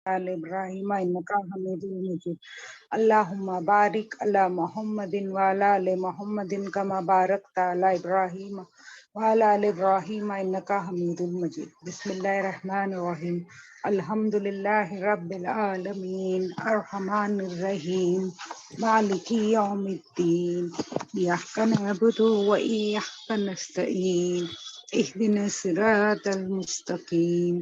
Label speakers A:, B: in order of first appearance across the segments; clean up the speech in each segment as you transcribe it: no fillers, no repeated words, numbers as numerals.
A: آل ابراہیم انک حمید مجید اللہم بارک علی محمد وعلی آل محمد کما بارکت علی ابراہیم وعلی آل ابراہیم انک حمید مجید۔ بسم اللہ الرحمن الرحیم۔ الحمد للہ رب العالمین الرحمن الرحیم مالک یوم الدین ایاک نعبد و ایاک نستعین اہدنا الصراط المستقیم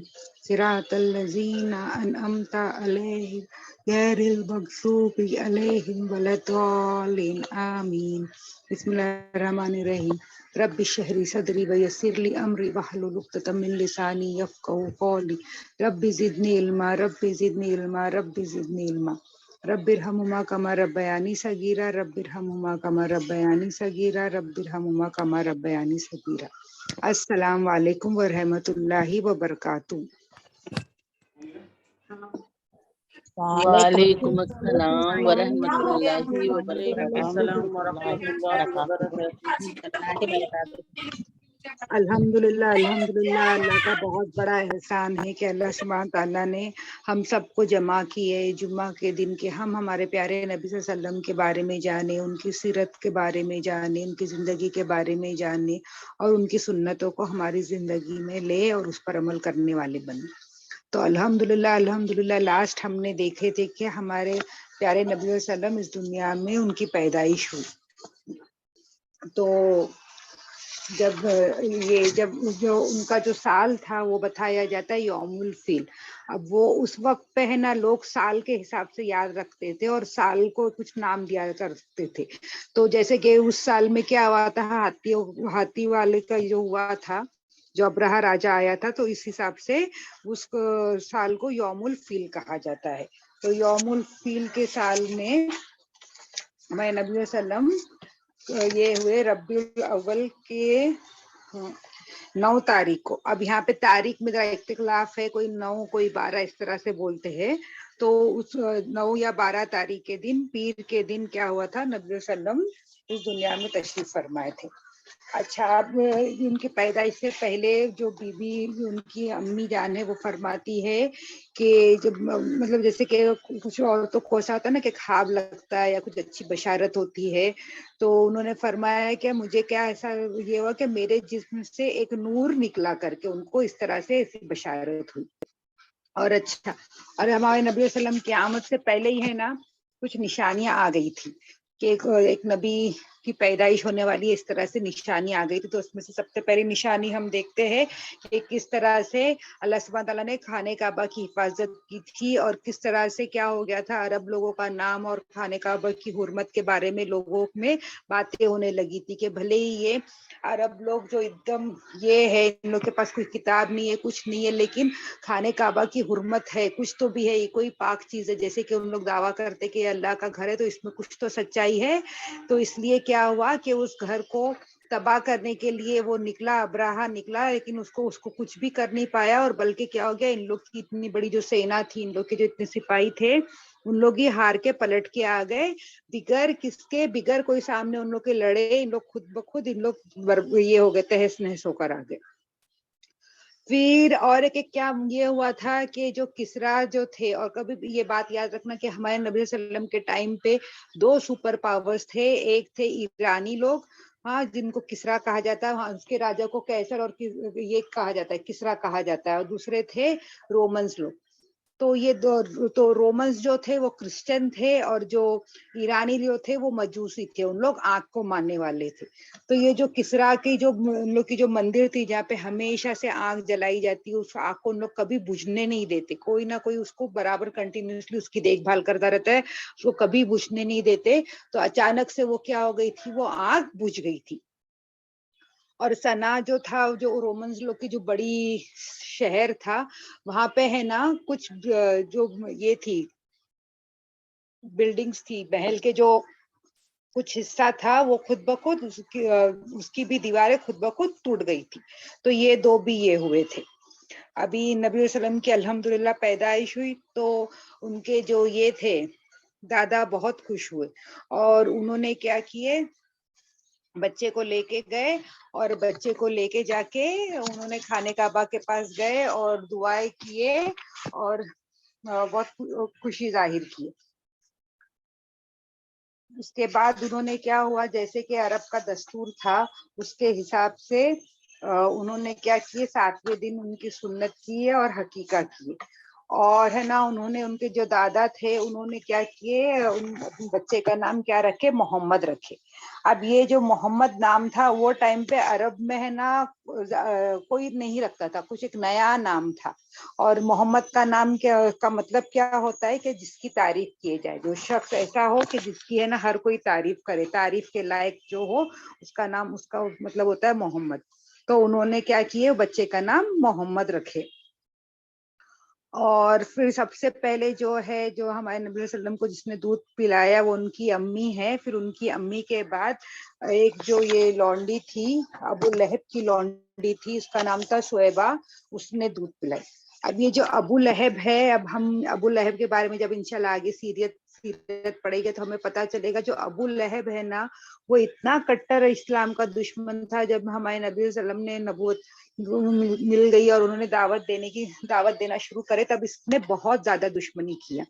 A: صراط الذین انعمت علیہم غیر المغضوب علیہم ولا الضالین آمین۔ بسم اللہ الرحمن الرحیم۔ رب اشرح لی صدری ویسر لی امری واحلل عقدۃ من لسانی یفقہوا قولی۔ رب زدنی علما رب زدنی علما رب زدنی علما۔ رب ارحمہما کما ربیانی صغیرا رب ارحمہما کما ربیانی صغیرا رب ارحمہما کما ربیانی صغیرا۔ السلام علیکم ورحمۃ اللہ وبرکاتہ۔
B: وعلیکم السلام ورحمۃ اللہ
C: وعلیکم
B: وبرکاتہ۔
C: السلام ورحمۃ اللہ وبرکاتہ۔
A: الحمدللہ الحمدللہ، اللہ کا بہت بڑا احسان ہے کہ اللہ سبحانہ تعالیٰ نے ہم سب کو جمع کیے جمعہ کے دن کے ہم ہمارے پیارے نبی صلی اللہ علیہ وسلم کے بارے میں جانیں، ان کی سیرت کے بارے میں جانیں، ان کی زندگی کے بارے میں جانیں اور ان کی سنتوں کو ہماری زندگی میں لے اور اس پر عمل کرنے والے بنیں۔ تو الحمدللہ لاسٹ ہم نے دیکھے تھے کہ ہمارے پیارے نبی صلی اللہ علیہ وسلم اس دنیا میں ان کی پیدائش ہوئی۔ تو جب جو ان کا جو سال تھا وہ بتایا جاتا ہے یوم الفیل۔ اب وہ اس وقت پہ ہے نا لوگ سال کے حساب سے یاد رکھتے تھے اور سال کو کچھ نام دیا کرتے تھے۔ تو جیسے کہ اس سال میں کیا ہوا تھا، ہاتھی والے کا جو ہوا تھا، جو ابرہہ راجا آیا تھا، تو اس حساب سے اس سال کو یوم الفیل کہا جاتا ہے۔ تو یوم الفیل کے سال میں ہمارے نبی صلی اللہ علیہ وسلم یہ ہوئے ربیع الاول کے 9 تاریخ کو۔ اب یہاں پہ تاریخ میں ذرا اختلاف ہے، کوئی 9 کوئی 12 اس طرح سے بولتے ہیں۔ تو اس 9 یا 12 تاریخ کے دن پیر کے دن کیا ہوا تھا، نبی صلی اللہ علیہ وسلم اس دنیا میں تشریف فرمائے تھے۔ اچھا، اب ان کی پیدائش سے پہلے جو بیوی ان کی امی جان ہے وہ فرماتی ہے کہ جب مطلب جیسے کہ کچھ عورتوں کو ایسا ہوتا ہے نا کہ خواب لگتا ہے یا کچھ اچھی بشارت ہوتی ہے، تو انہوں نے فرمایا ہے کہ مجھے کیا ایسا یہ ہوا کہ میرے جسم سے ایک نور نکلا کر کے ان کو اس طرح سے ایسی بشارت ہوئی۔ اور اچھا، اور ہمارے نبی صلی اللہ علیہ وسلم کی آمد سے پہلے ہی ہے نا کچھ نشانیاں آ گئی تھی کہ ایک نبی کی پیدائش ہونے والی اس طرح سے نشانی آ گئی تھی۔ تو اس میں سے سب سے پہلی نشانی ہم دیکھتے ہیں کہ کس طرح سے اللہ سبحانہ تعالیٰ نے خانہ کعبہ کی حفاظت کی تھی اور کس طرح سے کیا ہو گیا تھا، عرب لوگوں کا نام اور خانہ کعبہ کی حرمت کے بارے میں لوگوں میں باتیں ہونے لگی تھی کہ بھلے ہی یہ عرب لوگ جو ایک دم یہ ہے، ان لوگ کے پاس کوئی کتاب نہیں ہے، کچھ نہیں ہے، لیکن خانہ کعبہ کی حرمت ہے، کچھ تو بھی ہے، یہ کوئی پاک چیز ہے، جیسے کہ ان لوگ دعویٰ کرتے کہ اللہ کا گھر ہے تو اس میں کچھ تو سچائی ہے۔ تو اس لیے کیا ہوا کہ اس گھر کو تباہ کرنے کے لیے وہ نکلا، ابراہا نکلا، لیکن اس کو کچھ بھی کر نہیں پایا، اور بلکہ کیا ہو گیا، ان لوگ کی اتنی بڑی جو سینا تھی، ان لوگ کے جو اتنے سپاہی تھے، ان لوگ ہی ہار کے پلٹ کے آ گئے، بغیر کوئی سامنے ان لوگ کے لڑے، ان لوگ خود بخود ان لوگ یہ ہو گئے، تہس نہس ہو کر آ گئے۔ پھر اور ایک کیا یہ ہوا تھا کہ جو کسرا جو تھے، اور کبھی بھی یہ بات یاد رکھنا کہ ہمارے نبی صلی اللہ علیہ وسلم کے ٹائم پہ 2 سپر پاورز تھے، ایک تھے ایرانی لوگ، ہاں، جن کو کسرا کہا جاتا ہے، وہاں اس کے راجا کو کیسر اور یہ کہا جاتا ہے، کسرا کہا جاتا ہے، اور دوسرے تھے رومنز لوگ۔ تو یہ تو رومنز جو تھے وہ کرسچن تھے، اور جو ایرانی جو تھے وہ مجوسی تھے، ان لوگ آگ کو ماننے والے تھے۔ تو یہ جو کسرا کی جو ان لوگ کی جو مندر تھی جہاں پہ ہمیشہ سے آگ جلائی جاتی ہے، اس آگ کو ان لوگ کبھی بجھنے نہیں دیتے، کوئی نہ کوئی اس کو برابر کنٹینیوسلی اس کی دیکھ بھال کرتا رہتا ہے، اس کو کبھی بجھنے نہیں دیتے۔ تو اچانک سے وہ کیا ہو گئی تھی، وہ آگ بجھ گئی تھی۔ اور سنا جو تھا، جو رومنز لوگ کی جو بڑی شہر تھا، وہاں پہ ہے نا کچھ جو یہ تھی بلڈنگز تھی محل کے، جو کچھ حصہ تھا وہ خود بخود اس کی بھی دیواریں خود بخود ٹوٹ گئی تھی۔ تو یہ 2 بھی یہ ہوئے تھے۔ ابھی نبی علیہ وسلم کی الحمدللہ پیدائش ہوئی تو ان کے جو یہ تھے دادا بہت خوش ہوئے، اور انہوں نے کیا کیے، بچے کو لے کے گئے، اور بچے کو لے کے جا کے انہوں نے خانہ کعبہ کے پاس گئے اور دعائیں کیے، اور बहुत खुशी जाहिर की। उसके बाद उन्होंने क्या हुआ, जैसे कि अरब का दस्तूर था उसके हिसाब से उन्होंने क्या किए, 7वें दिन उनकी सुन्नत की है और हकीका की, और है ना उन्होंने उनके जो दादा थे उन्होंने क्या किए, उन बच्चे का नाम क्या रखे, मोहम्मद रखे। अब ये जो मोहम्मद नाम था वो टाइम पे अरब में है ना कोई नहीं रखता था, कुछ एक नया नाम था। और मोहम्मद का नाम क्या का मतलब क्या होता है कि जिसकी तारीफ किए जाए, जो शख्स ऐसा हो कि जिसकी है ना हर कोई तारीफ करे, तारीफ के लायक जो हो उसका नाम, उसका मतलब होता है मोहम्मद। तो उन्होंने क्या किए, बच्चे का नाम मोहम्मद रखे। और फिर सबसे पहले जो है, जो हमारे नबी वसल्लम को जिसने दूध पिलाया वो उनकी अम्मी है। फिर उनकी अम्मी के बाद एक जो ये लौंडी थी, अबू लहब की लौंडी थी, उसका नाम था सुएबा, उसने दूध पिलाई। अब ये जो अबू लहब है, अब हम अबू लहब के बारे में जब इंशाल्लाह आगे सीरत पढ़ेंगे तो हमें पता चलेगा, जो अबू लहब है ना वो इतना कट्टर इस्लाम का दुश्मन था। जब हमारे नबी वसल्लम ने नबूवत मिल गई और उन्होंने दावत देना शुरू करे, तब इसने बहुत ज्यादा दुश्मनी किया।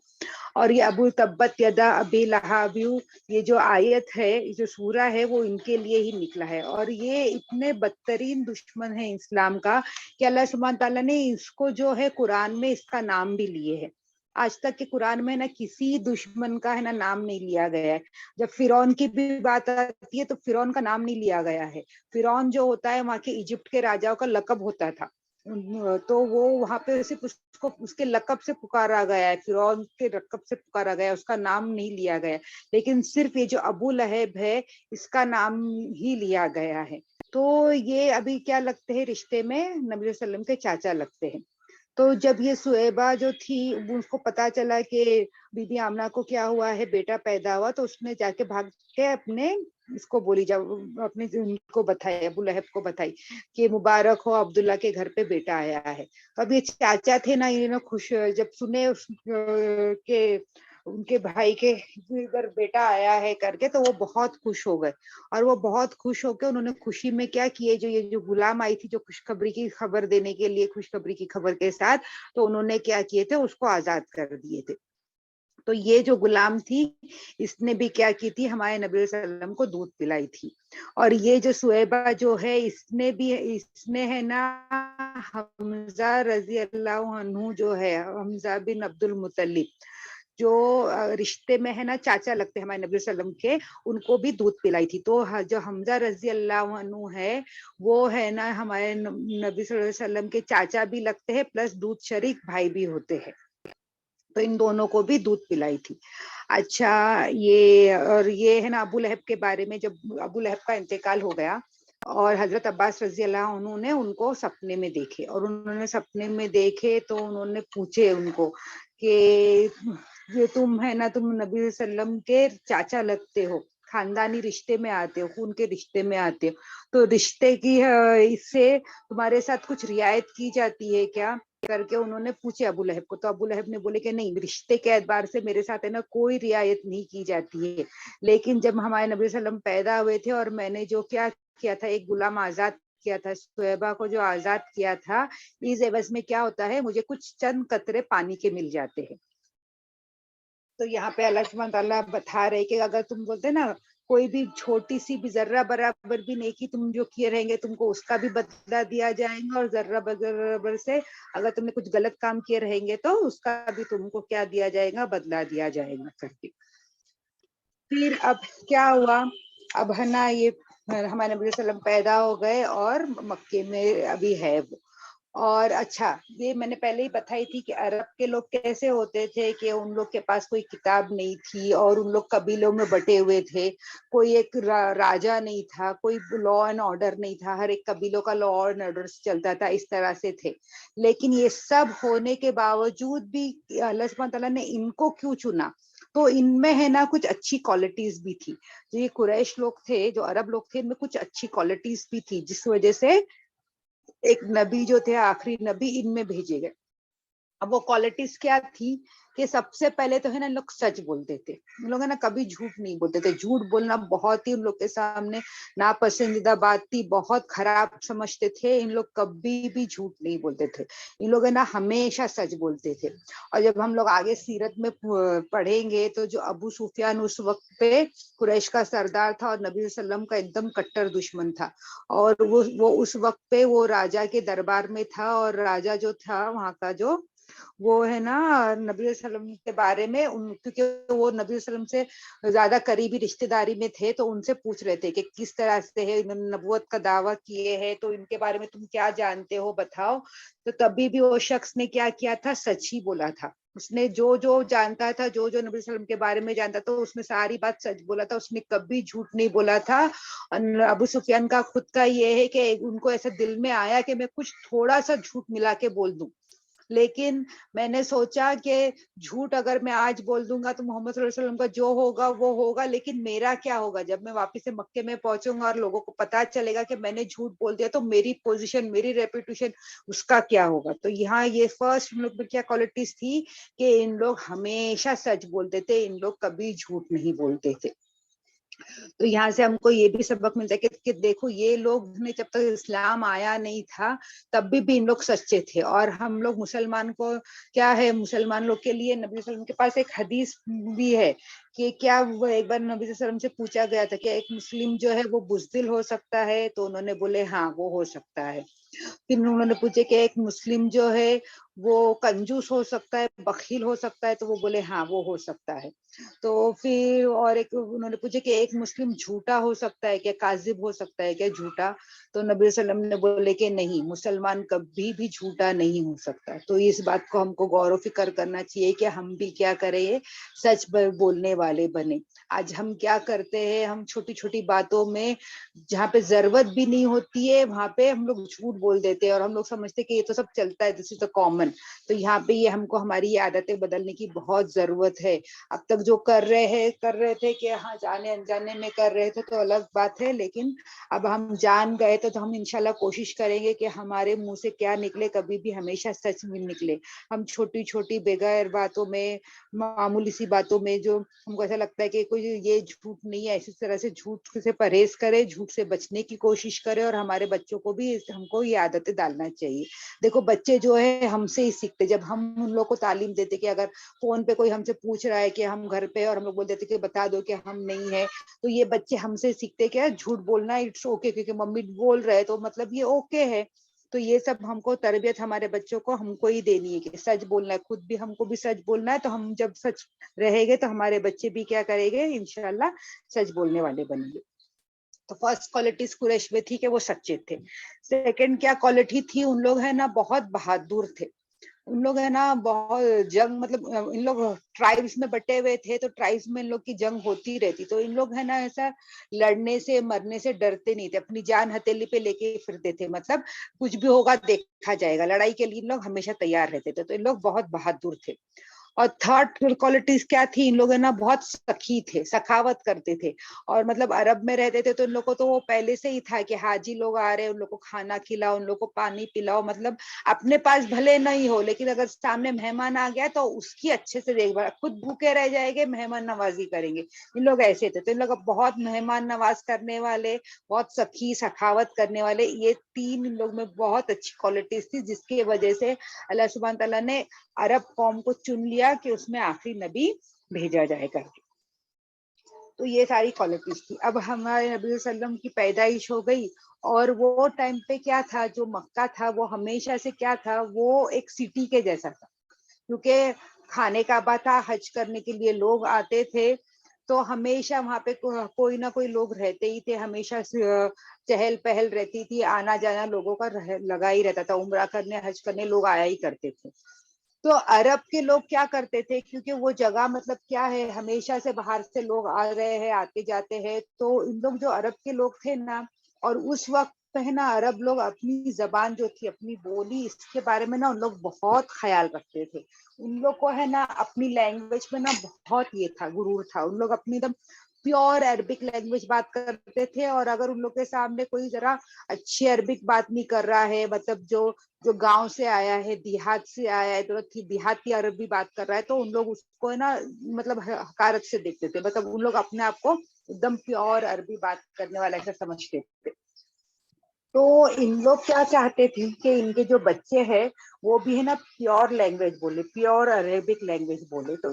A: और ये अबू तब्बत यदा अबी लहाबियु, ये जो आयत है, ये जो सूरा है, वो इनके लिए ही निकला है। और ये इतने बदतरीन दुश्मन है इस्लाम का कि अल्लाह सुब्हान ताला ने इसको जो है कुरान में इसका नाम भी लिए है। आज तक के कुरान में ना किसी दुश्मन का है ना नाम नहीं लिया गया है। जब फिरौन की भी बात आती है तो फिरौन का नाम नहीं लिया गया है। फिरौन जो होता है वहां के इजिप्ट के राजाओं का लकब होता था, तो वो वहां पे सिर्फ उसको उसके लकब से पुकारा गया है, फिरौन के लकब से पुकारा गया है, उसका नाम नहीं लिया गया। लेकिन सिर्फ ये जो अबू लहब है इसका नाम ही लिया गया है। तो ये अभी क्या लगते हैं, रिश्ते में नबी वसल्लम के चाचा लगते हैं। तो जब ये सुएबा जो थी उसको पता चला कि बीबी आमना को क्या हुआ है, बेटा पैदा हुआ, तो उसने जाके भाग के अपने इसको बोली, जब अपने उनको बताई, अबू लहब को बताई कि मुबारक हो, अब्दुल्ला के घर पे बेटा आया है। तो अब ये चाचा थे ना, इन्होंने खुश जब सुने के उनके भाई के इधर बेटा आया है करके, तो वो बहुत खुश हो गए। और वो बहुत खुश होकर उन्होंने खुशी में क्या किए, जो ये जो गुलाम आई थी जो खुशखबरी की खबर देने के लिए, खुशखबरी की खबर के साथ, तो उन्होंने क्या किए थे, उसको आजाद कर दिए थे। तो ये जो गुलाम थी इसने भी क्या की थी, हमारे नबी वसल्लम को दूध पिलाई थी। और ये जो सुएबा जो है इसने है ना हमजा रजी अल्लाह अन्हु जो है, हमजा बिन अब्दुल मुत्तलिब, जो रिश्ते में है ना चाचा लगते हैं हमारे नबी वसल्लम के, उनको भी दूध पिलाई थी। तो जो हमजा रजी अल्लाह अन्हु है वो है ना हमारे नबी सल्लल्लाहु अलैहि वसल्लम के चाचा भी लगते हैं, प्लस दूध शरीक भाई भी होते हैं। तो इन दोनों को भी दूध पिलाई थी। अच्छा, ये और ये है ना अबू लहब के बारे में, जब अबू लहब का इंतकाल हो गया और हजरत अब्बास रजी अल्लाह अन्हु ने उनको सपने में देखे, और उन्होंने सपने में देखे तो उन्होंने पूछे उनको कि ये तुम है ना, तुम नबी वसल्लम के चाचा लगते हो, खानदानी रिश्ते में आते हो, खून के रिश्ते में आते हो, तो रिश्ते की इससे तुम्हारे साथ कुछ रियायत की जाती है क्या करके उन्होंने पूछे अबू लहब को। तो अबू लहब ने बोले कि नहीं, रिश्ते के एतबार से मेरे साथ है ना कोई रियायत नहीं की जाती है, लेकिन जब हमारे नबी वसल्लम पैदा हुए थे और मैंने जो क्या किया था, एक गुलाम आजाद किया था, सुएबा को जो आजाद किया था, इस एवज में क्या होता है, मुझे कुछ चंद कतरे पानी के मिल जाते हैं। तो यहाँ पे अल्लाह सुब्हान तआला बता रहे कि अगर तुम बोलते ना कोई भी छोटी सी भी जर्रा बराबर भी नेकी तुम जो किए रहेंगे, तुमको उसका भी बदला दिया जाएगा, और जर्रा बराबर से अगर तुमने कुछ गलत काम किए रहेंगे तो उसका भी तुमको क्या दिया जाएगा, बदला दिया जाएगा करके। फिर अब क्या हुआ, अब है ना ये हमारे नबी वसल्लम पैदा हो गए और मक्के में अभी है वो। और अच्छा, ये मैंने पहले ही बताई थी कि अरब के लोग कैसे होते थे कि उन लोग के पास कोई किताब नहीं थी और उन लोग कबीलों में बटे हुए थे, कोई एक राजा नहीं था, कोई लॉ एंड ऑर्डर नहीं था, हर एक कबीलों का लॉ एंड ऑर्डर चलता था, इस तरह से थे। लेकिन ये सब होने के बावजूद भी अल्लाह सुब्हान तआला ने इनको क्यों चुना, तो इनमें है ना कुछ अच्छी क्वालिटीज भी थी। जो ये कुरैश लोग थे, जो अरब लोग थे, इनमें कुछ अच्छी क्वालिटीज भी थी, जिस वजह से एक नबी जो थे, आखिरी नबी, इनमें भेजे गए। अब वो क्वालिटीज क्या थी کہ سب سے پہلے تو ہے نا لوگ سچ بولتے تھے. ان لوگ ہے نا کبھی جھوٹ نہیں بولتے تھے. جھوٹ بولنا بہت ہی ان لوگ کے سامنے ناپسندیدہ بات تھی, بہت خراب سمجھتے تھے. ان لوگ کبھی بھی جھوٹ نہیں بولتے تھے. ان لوگ ہے نا ہمیشہ سچ بولتے تھے. اور جب ہم لوگ آگے سیرت میں پڑھیں گے تو جو ابو سفیان اس وقت پہ قریش کا سردار تھا اور نبی صلی اللہ علیہ وسلم کا ایک دم کٹر دشمن تھا, اور وہ اس وقت پہ وہ راجا کے دربار میں تھا, اور راجا جو تھا وہاں کا جو وہ ہے نا نبی صلی اللہ علیہ وسلم کے بارے میں کیونکہ وہ نبی صلی اللہ علیہ وسلم سے زیادہ قریبی رشتے داری میں تھے, تو ان سے پوچھ رہے تھے کہ کس طرح سے ہے, انہوں نے نبوت کا دعویٰ کیے ہیں, تو ان کے بارے میں تم کیا جانتے ہو بتاؤ. تو تبھی بھی وہ شخص نے کیا کیا تھا, سچ ہی بولا تھا. اس نے جو جانتا تھا, جو نبی صلی اللہ علیہ وسلم کے بارے میں جانتا تھا, اس نے ساری بات سچ بولا تھا. اس نے کبھی جھوٹ نہیں بولا تھا. ابو سفیان کا خود کا یہ ہے کہ ان کو ایسا دل میں آیا کہ میں کچھ تھوڑا سا جھوٹ ملا کے بول دوں, لیکن میں نے سوچا کہ جھوٹ اگر میں آج بول دوں گا تو محمد صلی اللہ علیہ وسلم کا جو ہوگا وہ ہوگا, لیکن میرا کیا ہوگا جب میں واپس سے مکے میں پہنچوں گا اور لوگوں کو پتا چلے گا کہ میں نے جھوٹ بول دیا, تو میری پوزیشن, میری ریپوٹیشن, اس کا کیا ہوگا. تو یہاں یہ فرسٹ ہم لوگ میں کیا کوالٹیز تھی کہ ان لوگ ہمیشہ سچ بولتے تھے, ان لوگ کبھی جھوٹ نہیں بولتے تھے. تو یہاں سے ہم کو یہ بھی سبق ملتا ہے کہ دیکھو یہ لوگ نے جب تک اسلام آیا نہیں تھا تب بھی ان لوگ سچے تھے. اور ہم لوگ مسلمان کو کیا ہے, مسلمان لوگ کے لیے نبی صلی اللہ علیہ وسلم کے پاس ایک حدیث بھی ہے کہ کیا وہ ایک بار نبی صلی اللہ علیہ وسلم سے پوچھا گیا تھا کہ ایک مسلم جو ہے وہ بزدل ہو سکتا ہے, تو انہوں نے بولے ہاں وہ ہو سکتا ہے. پھر انہوں نے پوچھے کہ ایک مسلم جو ہے وہ کنجوس ہو سکتا ہے, بخیل ہو سکتا ہے, تو وہ بولے ہاں وہ ہو سکتا ہے. تو پھر اور ایک انہوں نے پوچھے کہ ایک مسلم جھوٹا ہو سکتا ہے کیا, کاذب ہو سکتا ہے کیا, جھوٹا. تو نبی صلی اللہ علیہ وسلم نے بولے کہ نہیں, مسلمان کبھی بھی جھوٹا نہیں ہو سکتا. تو اس بات کو ہم کو غور و فکر کرنا چاہیے کہ ہم بھی کیا کریں, سچ بولنے والے بنے. آج ہم کیا کرتے ہیں, ہم چھوٹی چھوٹی باتوں میں جہاں پہ ضرورت بھی نہیں ہوتی ہے وہاں پہ ہم لوگ جھوٹ بول دیتے ہیں, اور ہم لوگ سمجھتے کہ یہ تو سب چلتا ہے, دس از دا کامن. تو یہاں پہ یہ ہم کو ہماری یہ عادتیں بدلنے کی بہت ضرورت ہے. اب تک جو کر رہے تھے کہ ہاں جانے انجانے میں کر رہے تھے تو الگ بات ہے, لیکن اب ہم جان گئے تو ہم انشاءاللہ کوشش کریں گے کہ ہمارے منہ سے کیا نکلے کبھی بھی ہمیشہ سچ میں نکلے. ہم چھوٹی چھوٹی بغیر باتوں میں, معمولی سی باتوں میں جو ہم کو ایسا لگتا ہے کہ کوئی یہ جھوٹ نہیں ہے, اسی طرح سے جھوٹ سے پرہیز کرے, جھوٹ سے بچنے کی کوشش کرے, اور ہمارے بچوں کو بھی ہم کو یہ عادتیں ڈالنا چاہیے. دیکھو بچے جو ہے ہم سے ہی سیکھتے. جب ہم ان لوگ کو تعلیم دیتے کہ اگر فون پہ کوئی ہم سے پوچھ رہا ہے کہ ہم گھر پہ, اور ہم لوگ بول دیتے کہ بتا دو کہ ہم نہیں ہے, تو یہ بچے ہم سے سیکھتے کیا, جھوٹ بولنا اٹس اوکے, کیونکہ ممی بول رہے تو مطلب یہ اوکے ہے. تو یہ سب ہم کو تربیت ہمارے بچوں کو ہم کو ہی دینی ہے کہ سچ بولنا ہے, خود بھی ہم کو بھی سچ بولنا ہے. تو ہم جب سچ رہے گے تو ہمارے بچے بھی کیا کریں گے, انشاءاللہ سچ بولنے والے بنیں گے. تو فرسٹ کوالٹیز قریش میں تھی کہ وہ سچے تھے. سیکنڈ کیا کوالٹی تھی, ان لوگ ہے نا بہت بہادر تھے. ان لوگ ہے نا بہت جنگ, مطلب ان لوگ ٹرائبس میں بٹے ہوئے تھے, تو ٹرائبس میں ان لوگ کی جنگ ہوتی رہتی. تو ان لوگ ہے نا ایسا لڑنے سے مرنے سے ڈرتے نہیں تھے, اپنی جان ہتھیلی پہ لے کے پھرتے تھے. مطلب کچھ بھی ہوگا دیکھا جائے گا, لڑائی کے لیے ان لوگ ہمیشہ تیار رہتے تھے. تو ان لوگ بہت بہادر تھے. اور تھرڈ کوالٹیز کیا تھی, ان لوگ ہے نا بہت سخی تھے, سخاوت کرتے تھے. اور مطلب عرب میں رہتے تھے تو ان لوگ کو تو وہ پہلے سے ہی تھا کہ حاجی لوگ آ رہے ہیں, ان لوگ کو کھانا کھلاؤ, ان لوگ کو پانی پلاؤ. مطلب اپنے پاس بھلے نہیں ہو, لیکن اگر سامنے مہمان آ گیا تو اس کی اچھے سے دیکھ بھال, خود بھوکے رہ جائے گے, مہمان نوازی کریں گے. ان لوگ ایسے تھے. تو ان لوگ بہت مہمان نواز کرنے والے, بہت سخی سخاوت کرنے والے, یہ تین ان لوگ میں بہت اچھی کوالٹیز تھی, جس کی وجہ سے اللہ سبحانہ تعالیٰ نے عرب قوم کو چن لیا کہ اس میں آخری نبی بھیجا جائے گا. تو یہ ساری کوالٹیز تھی. اب ہمارے نبی صلی اللہ علیہ وسلم کی پیدائش ہو گئی, اور وہ ٹائم پہ کیا تھا, جو مکہ تھا وہ ہمیشہ سے کیا تھا, وہ ایک سٹی کے جیسا تھا, کیونکہ کھانے کا کعبہ تھا, حج کرنے کے لیے لوگ آتے تھے. تو ہمیشہ وہاں پہ کوئی نہ کوئی لوگ رہتے ہی تھے, ہمیشہ چہل پہل رہتی تھی, آنا جانا لوگوں کا لگا ہی رہتا تھا, عمرہ کرنے حج کرنے لوگ آیا ہی کرتے تھے. تو عرب کے لوگ کیا کرتے تھے, کیونکہ وہ جگہ مطلب کیا ہے, ہمیشہ سے باہر سے لوگ آ رہے ہیں, آتے جاتے ہیں. تو ان لوگ جو عرب کے لوگ تھے نا, اور اس وقت ہے نا عرب لوگ اپنی زبان جو تھی, اپنی بولی, اس کے بارے میں نا ان لوگ بہت خیال رکھتے تھے. ان لوگ کو ہے نا اپنی لینگویج میں نا بہت یہ تھا, غرور تھا. ان لوگ اپنی प्योर अरबिक लैंग्वेज बात करते थे, और अगर उन लोग के सामने कोई जरा अच्छी अरबिक बात नहीं कर रहा है, मतलब जो जो गांव से आया है, देहात से आया है, तो देहाती अरबी बात कर रहा है, तो उन लोग उसको है ना मतलब हकारत से देखते थे, मतलब उन लोग अपने आप को एकदम प्योर अरबी बात करने वाला ऐसा समझते थे। तो इन लोग क्या चाहते थे कि इनके जो बच्चे हैं वो भी है ना प्योर लैंग्वेज बोले, प्योर अरेबिक लैंग्वेज बोले। तो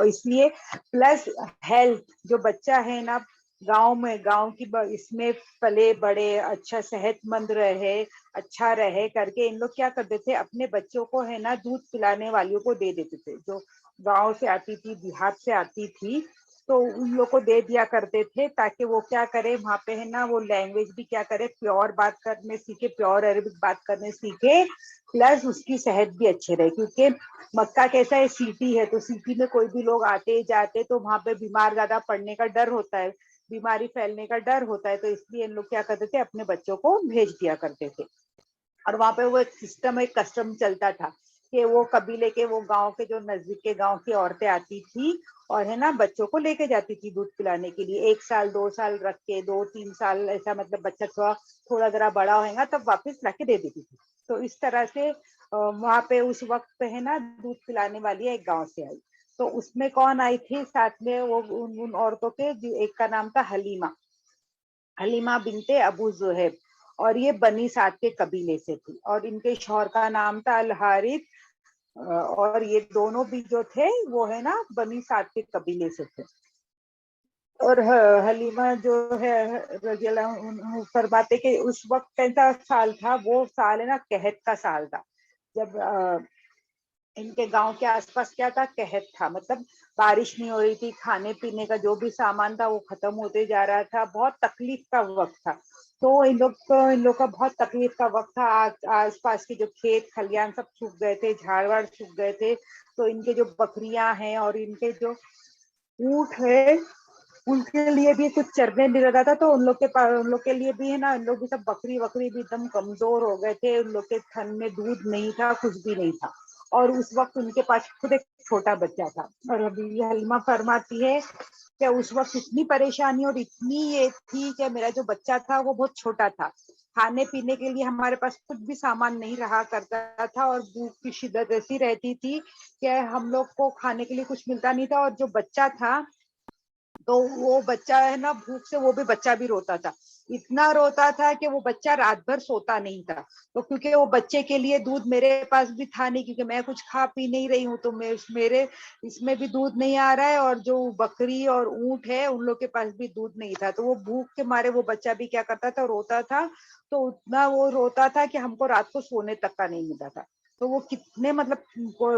A: इसलिए प्लस हेल्थ, जो बच्चा है ना गांव में, गांव की इसमें पले बड़े, अच्छा सेहतमंद रहे, अच्छा रहे करके इन लोग क्या करते थे, अपने बच्चों को है ना दूध पिलाने वालियों को दे देते थे, जो गांव से आती थी, देहात से आती थी, तो उन लोग को दे दिया करते थे, ताकि वो क्या करे वहां पे है ना वो लैंग्वेज भी क्या करे, प्योर बात करने सीखे, प्योर अरबिक बात करने सीखे, प्लस उसकी सेहत भी अच्छी रहे। क्योंकि मक्का कैसा है, सिटी है, तो सिटी में कोई भी लोग आते जाते तो वहां पे बीमार ज्यादा पड़ने का डर होता है, बीमारी फैलने का डर होता है, तो इसलिए इन लोग क्या करते थे, अपने बच्चों को भेज दिया करते थे। और वहां पे वो एक सिस्टम, एक कस्टम चलता था कि वो कबीले के, वो गांव के जो नजदीक के गांव की औरतें आती थी और है ना बच्चों को लेके जाती थी दूध पिलाने के लिए, 1 साल 2 साल रख के, 2 3 साल ऐसा, मतलब बच्चा थोड़ा थोड़ा जरा बड़ा होगा तब वापस लाके दे देती थी। तो इस तरह से वहां पे उस वक्त पे है ना दूध पिलाने वाली एक गाँव से आई। तो उसमें कौन आई थी साथ में, वो उन औरतों के, एक का नाम था हलीमा, हलीमा बिनते अबू जुहैब, और ये बनी साद के कबीले से थी, और इनके शौहर का नाम था अल हारिथ। और ये दोनों भी जो थे वो है ना बनी साद के कबीले से थे। और हलीमा जो है रज़ियल्लाहु फरमाते कि उस वक्त कैसा साल था, वो साल है ना कहत का साल था, जब इनके गांव के आसपास क्या था, कहत था, मतलब बारिश नहीं हो रही थी, खाने पीने का जो भी सामान था वो खत्म होते जा रहा था, बहुत तकलीफ का वक्त था। तो इन लोग का बहुत तकलीफ का वक्त था। आस पास के जो खेत खलियान सब सूख गए थे, झाड़ वाड़ सूख गए थे, तो इनके जो बकरियां हैं और इनके जो ऊंट है उनके लिए भी कुछ चरने नहीं रहता था, तो उन लोग के पास, उन लोग के लिए भी है ना, उन लोग भी सब बकरी वकरी भी एकदम कमजोर हो गए थे, उन लोग के थन में दूध नहीं था, कुछ भी नहीं था। और उस वक्त उनके पास खुद एक छोटा बच्चा था। और अभी हलीमा फरमाती है कि उस वक्त इतनी परेशानी और इतनी ये थी कि मेरा जो बच्चा था वो बहुत छोटा था, खाने पीने के लिए हमारे पास कुछ भी सामान नहीं रहा करता था, और भूख की शिद्दत ऐसी रहती थी कि हम लोग को खाने के लिए कुछ मिलता नहीं था। और जो बच्चा था, तो वो बच्चा है ना भूख से वो भी बच्चा भी रोता था, इतना रोता था कि वो बच्चा रात भर सोता नहीं था। तो क्योंकि वो बच्चे के लिए दूध मेरे पास भी था नहीं, क्योंकि मैं कुछ खा पी नहीं रही हूँ, तो मेरे इसमें भी दूध नहीं आ रहा है, और जो बकरी और ऊंट है उन लोग के पास भी दूध नहीं था। तो वो भूख के मारे वो बच्चा भी क्या करता था, रोता था। तो उतना वो रोता था कि हमको रात को सोने तक का नहीं मिलता था। तो वो कितने, मतलब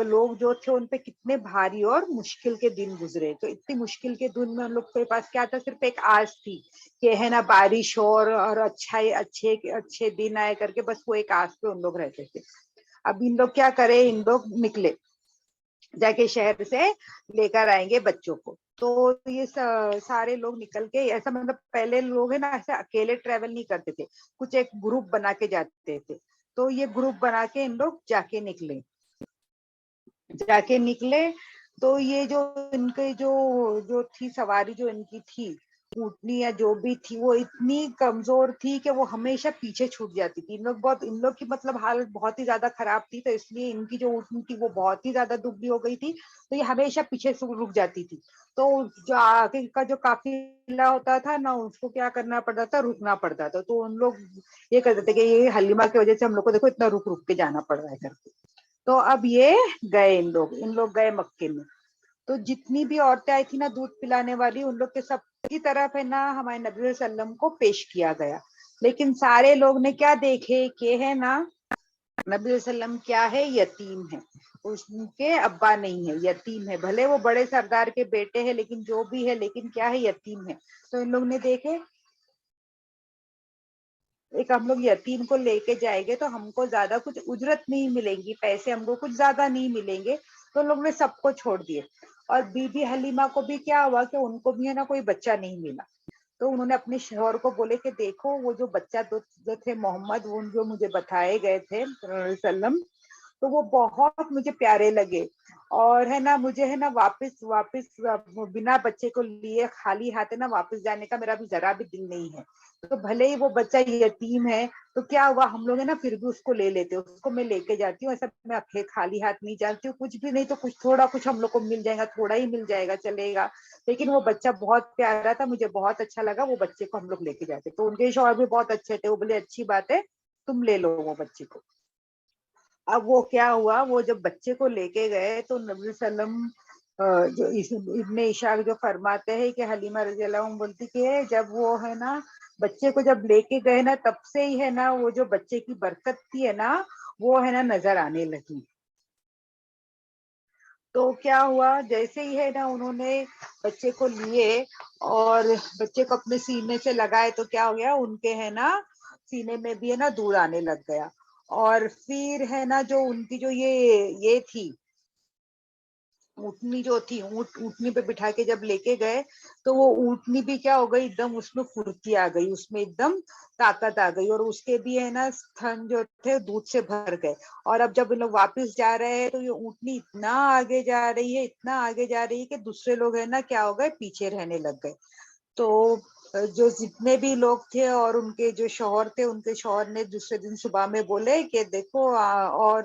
A: लोग जो थे उन पे कितने भारी और मुश्किल के दिन गुजरे। तो इतनी मुश्किल के दिन में उन लोग के पास क्या था, सिर्फ एक आस थी कि है ना बारिश हो और अच्छे अच्छे दिन आए करके, बस वो एक आस पे उन लोग रहते थे। अब इन लोग क्या करे, इन लोग निकले जाके शहर से लेकर आएंगे बच्चों को। तो ये सारे लोग निकल के, ऐसा मतलब पहले लोग है ना ऐसे अकेले ट्रेवल नहीं करते थे, कुछ एक ग्रुप बना के जाते थे। तो ये ग्रुप बना के इन लोग जाके निकले। तो ये जो इनके जो जो थी सवारी, जो इनकी थी ऊँटनी या जो भी थी, वो इतनी कमजोर थी कि वो हमेशा पीछे छूट जाती थी। इन लोग की मतलब हालत बहुत ही ज्यादा खराब थी, तो इसलिए इनकी जो ऊँटनी थी वो बहुत ही ज्यादा दुबली हो गई थी, तो ये हमेशा पीछे से रुक जाती थी। तो जो आगे का जो काफिला होता था ना, उसको क्या करना पड़ता था, रुकना पड़ता था। तो उन लोग ये कहते थे कि ये हलीमा की वजह से हम लोग को देखो इतना रुक रुक के जाना पड़ रहा है करके। तो अब ये गए, इन लोग गए मक्के में। तो जितनी भी औरतें आई थी ना दूध पिलाने वाली, उन लोग के सब की तरफ है ना हमारे नबी वसल्लम को पेश किया गया। लेकिन सारे लोग ने क्या देखे कि है ना नबी वसल्लम क्या है, यतीम है, उसके अब्बा नहीं है, यतीम है। भले वो बड़े सरदार के बेटे हैं, लेकिन जो भी है, लेकिन क्या है, यतीम है। तो इन लोग ने देखे, एक हम लोग यतीम को लेके जाएंगे तो हमको ज्यादा कुछ उजरत नहीं मिलेंगी, पैसे हमको कुछ ज्यादा नहीं मिलेंगे। तो लोग ने सबको छोड़ दिए। और बीबी हलीमा को भी क्या हुआ कि उनको भी है ना कोई बच्चा नहीं मिला। तो उन्होंने अपने शौहर को बोले कि देखो वो जो बच्चा जो थे मोहम्मद, वो जो मुझे बताए गए थे सल्लम, तो वो बहुत मुझे प्यारे लगे। اور ہے نا مجھے ہے نا واپس بنا بچے کو لیے خالی ہاتھ ہے نا واپس جانے کا میرا بھی ذرا بھی دل نہیں ہے. تو بھلے ہی وہ بچہ یتیم ہے تو کیا ہوا, ہم لوگ ہے نا پھر بھی اس کو لے لیتے, اس کو میں لے کے جاتی ہوں. ایسا میں خالی ہاتھ نہیں جاتی ہوں, کچھ بھی نہیں تو کچھ تھوڑا کچھ ہم لوگ کو مل جائے گا, تھوڑا ہی مل جائے گا چلے گا. لیکن وہ بچہ بہت پیارا تھا, مجھے بہت اچھا لگا, وہ بچے کو ہم لوگ لے کے جاتے. تو ان کے شوہر بھی بہت اچھے تھے, وہ بولے اچھی بات ہے تم لے لو وہ بچے کو. اب وہ کیا ہوا, وہ جب بچے کو لے کے گئے تو نبی صلی اللہ علیہ وسلم جو ابن اشاق جو فرماتے ہیں کہ حلیمہ رضی اللہ عنہ بولتی کہ جب وہ ہے نا بچے کو جب لے کے گئے نا تب سے ہی ہے نا وہ جو بچے کی برکت تھی ہے نا وہ ہے نا نظر آنے لگی. تو کیا ہوا, جیسے ہی ہے نا انہوں نے بچے کو لیے اور بچے کو اپنے سینے سے لگائے تو کیا ہو گیا, ان کے ہے نا سینے میں بھی ہے نا دودھ آنے لگ گیا. اور پھر ہے نا جو ان کی جو یہ تھی اونٹنی جو تھی, اونٹنی پہ بٹھا کے جب لے کے گئے تو وہ اونٹنی بھی کیا ہو گئی, ایک دم اس میں پھرتی آ گئی, اس میں ایک دم طاقت آ گئی, اور اس کے بھی ہے نا ستھن جو تھے دودھ سے بھر گئے. اور اب جب لوگ واپس جا رہے ہیں تو یہ اونٹنی اتنا آگے جا رہی ہے, اتنا آگے جا رہی ہے کہ دوسرے لوگ ہے نا کیا ہو گئے, پیچھے رہنے لگ گئے. تو جو جتنے بھی لوگ تھے اور ان کے جو شوہر تھے, ان کے شوہر نے دوسرے دن صبح میں بولے کہ دیکھو اور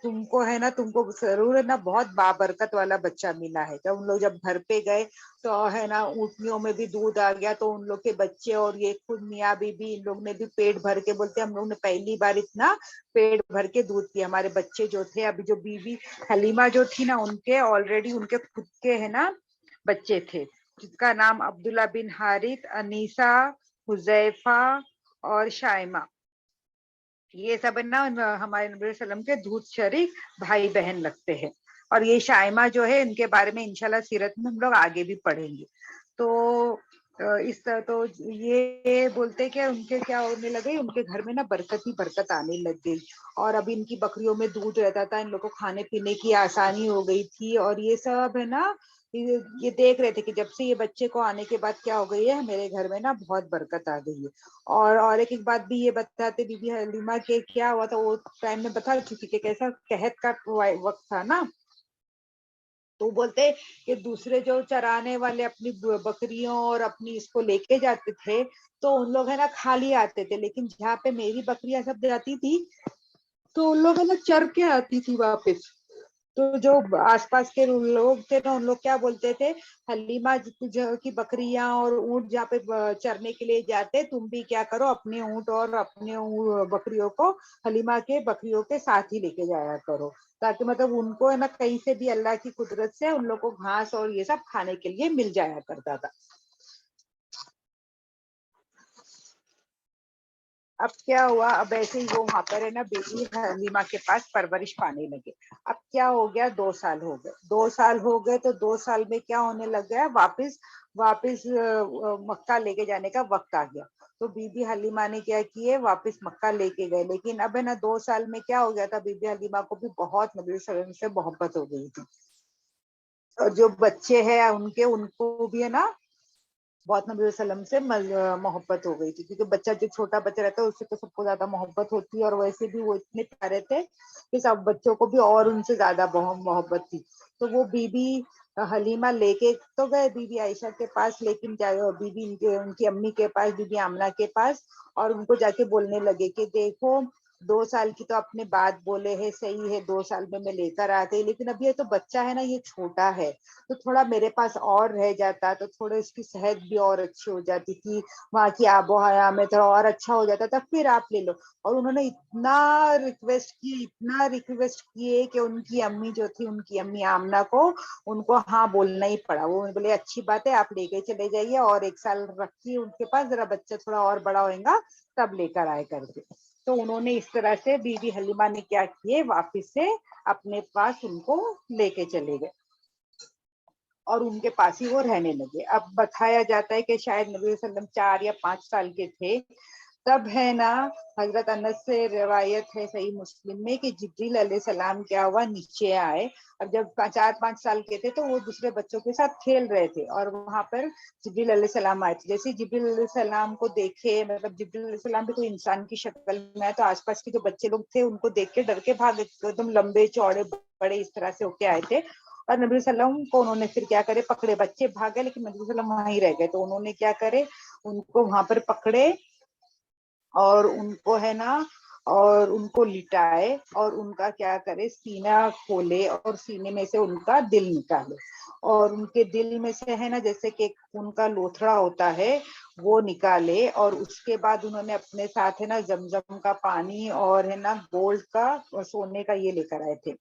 A: تم کو ہے نا تم کو ضرور ہے نا بہت بابرکت والا بچہ ملا ہے. جب ان لوگ جب گھر پہ گئے تو ہے نا اونٹنیوں میں بھی دودھ آ گیا, تو ان لوگ کے بچے اور یہ خود میاں بیوی ان لوگ نے بھی پیٹ بھر کے, بولتے ہم لوگ نے پہلی بار اتنا پیٹ بھر کے دودھ پیا. ہمارے بچے جو تھے, ابھی جو بیوی حلیمہ جو تھی نا ان کے آلریڈی ان کے خود کے ہے نا بچے تھے, جس کا نام عبداللہ بن حارث, انیسہ, حذیفہ اور شائمہ, یہ سب نا ہمارے نبی صلی اللہ علیہ وسلم کے دودھ شریک بھائی بہن لگتے ہیں. اور یہ شائمہ جو ہے ان کے بارے میں انشاءاللہ سیرت میں ہم لوگ آگے بھی پڑھیں گے. تو اس طرح تو یہ بولتے کہ ان کے کیا ہونے لگے, ان کے گھر میں نا برکت ہی برکت آنے لگ گئی. اور اب ان کی بکریوں میں دودھ رہتا تھا, ان لوگ کو کھانے پینے کی آسانی ہو گئی تھی. اور یہ سب ہے نا یہ دیکھ رہے تھے کہ جب سے یہ بچے کو آنے کے بعد کیا ہو گئی ہے, میرے گھر میں نا بہت برکت آ گئی ہے. اور ایک بات بھی یہ بتاتے بی بی حلیمہ کے کیا ہوا تھا, وہ ٹائم میں بتا چکی کہ کیسا قحط کا وقت تھا نا, تو بولتے کہ دوسرے جو چرانے والے اپنی بکریوں اور اپنی اس کو لے کے جاتے تھے تو ان لوگ ہے نا خالی آتے تھے, لیکن جہاں پہ میری بکریاں سب جاتی تھی تو ان لوگ ہے نا چر کے آتی تھی واپس. تو جو آس پاس کے لوگ تھے نا ان لوگ کیا بولتے تھے, حلیمہ کی بکریاں اور اونٹ جہاں پہ چرنے کے لیے جاتے, تم بھی کیا کرو اپنے اونٹ اور اپنے بکریوں کو حلیمہ کے بکریوں کے ساتھ ہی لے کے جایا کرو, تاکہ مطلب ان کو ہے نا کہیں سے بھی اللہ کی قدرت سے ان لوگ کو گھاس اور یہ سب کھانے کے لیے مل جایا کرتا تھا. اب کیا ہوا, اب ایسے ہی وہ وہاں پر ہے نا بیٹی حلیمہ کے پاس پرورش پانے لگے. اب کیا ہو گیا, 2 سال ہو گئے, 2 سال ہو گئے تو 2 سال میں کیا ہونے لگ گیا, واپس مکہ لے کے جانے کا وقت آ گیا. تو بی بی حلیمہ نے کیا کیے, واپس مکہ لے کے گئے. لیکن اب ہے نا 2 سال میں کیا ہو گیا تھا, بی بی حلیمہ کو بھی بہت نبی صلی اللہ علیہ وسلم سے محبت ہو گئی تھی. اور جو بچے ہیں ان کو بھی ہے نا بہت نبی صلی اللہ علیہ وسلم سے محبت ہو گئی تھی, کیونکہ بچہ جو چھوٹا بچہ رہتا ہے اس سے تو سب کو زیادہ محبت ہوتی ہے. اور ویسے بھی وہ اتنے پیارے تھے کہ سب بچوں کو بھی اور ان سے زیادہ محبت تھی. تو وہ بی بی حلیمہ لے کے تو گئے بی بی عائشہ کے پاس, لیکن بی بی ان کی امی کے پاس, بی بی آمنہ کے پاس, اور ان کو جا کے بولنے لگے کہ دیکھو 2 سال کی تو اپنے بات بولے ہے, صحیح ہے 2 سال میں لے کر آ گئی, لیکن اب یہ تو بچہ ہے نا, یہ چھوٹا ہے, تو تھوڑا میرے پاس اور رہ جاتا تو تھوڑے اس کی صحت بھی اور اچھی ہو جاتی تھی, وہاں کی آب و ہوا میں تھوڑا اور اچھا ہو جاتا تھا, پھر آپ لے لو. اور انہوں نے اتنا ریکویسٹ کیے کہ ان کی امی جو تھی, ان کی امی آمنہ کو, ان کو ہاں بولنا ہی پڑا. وہ بولے اچھی بات ہے, آپ لے کے چلے جائیے, اور 1 سال رکھیے ان کے پاس, ذرا بچہ تھوڑا اور بڑا ہوئے گا تب لے کر آئے کر کے. تو انہوں نے اس طرح سے بی بی حلیمہ نے کیا کیے, واپس سے اپنے پاس ان کو لے کے چلے گئے اور ان کے پاس ہی وہ رہنے لگے. اب بتایا جاتا ہے کہ شاید نبی صلی اللہ علیہ وسلم 4 یا 5 سال کے تھے, تب ہے نا حضرت انس سے روایت ہے صحیح مسلم میں کہ جبریل علیہ السلام کیا ہوا, نیچے آئے. اب جب 4-5 سال کے تھے تو وہ دوسرے بچوں کے ساتھ کھیل رہے تھے, اور وہاں پر جبریل علیہ السلام آئے تھے. جیسے جبریل علیہ السلام کو دیکھے, مطلب جبریل علیہ السلام بھی کوئی انسان کی شکل میں آئے, تو آس پاس کے جو بچے لوگ تھے ان کو دیکھ کے ڈر کے بھاگے, ایک دم لمبے چوڑے बड़े इस तरह से होके आए थे। और नबी सल्लम को उन्होंने फिर क्या करे, पकड़े, बच्चे भाग गए लेकिन नबी सल्लम वहीं रह गए, तो उन्होंने क्या करे, उनको वहां पर पकड़े और उनको है ना, और उनको लिटाए और उनका क्या करे, सीना खोले और सीने में से उनका दिल निकाले, और उनके दिल में से है ना जैसे कि उनका लोथड़ा होता है वो निकाले, और उसके बाद उन्होंने अपने साथ है ना जमजम का पानी और है ना गोल्ड का और सोने का ये लेकर आए थे,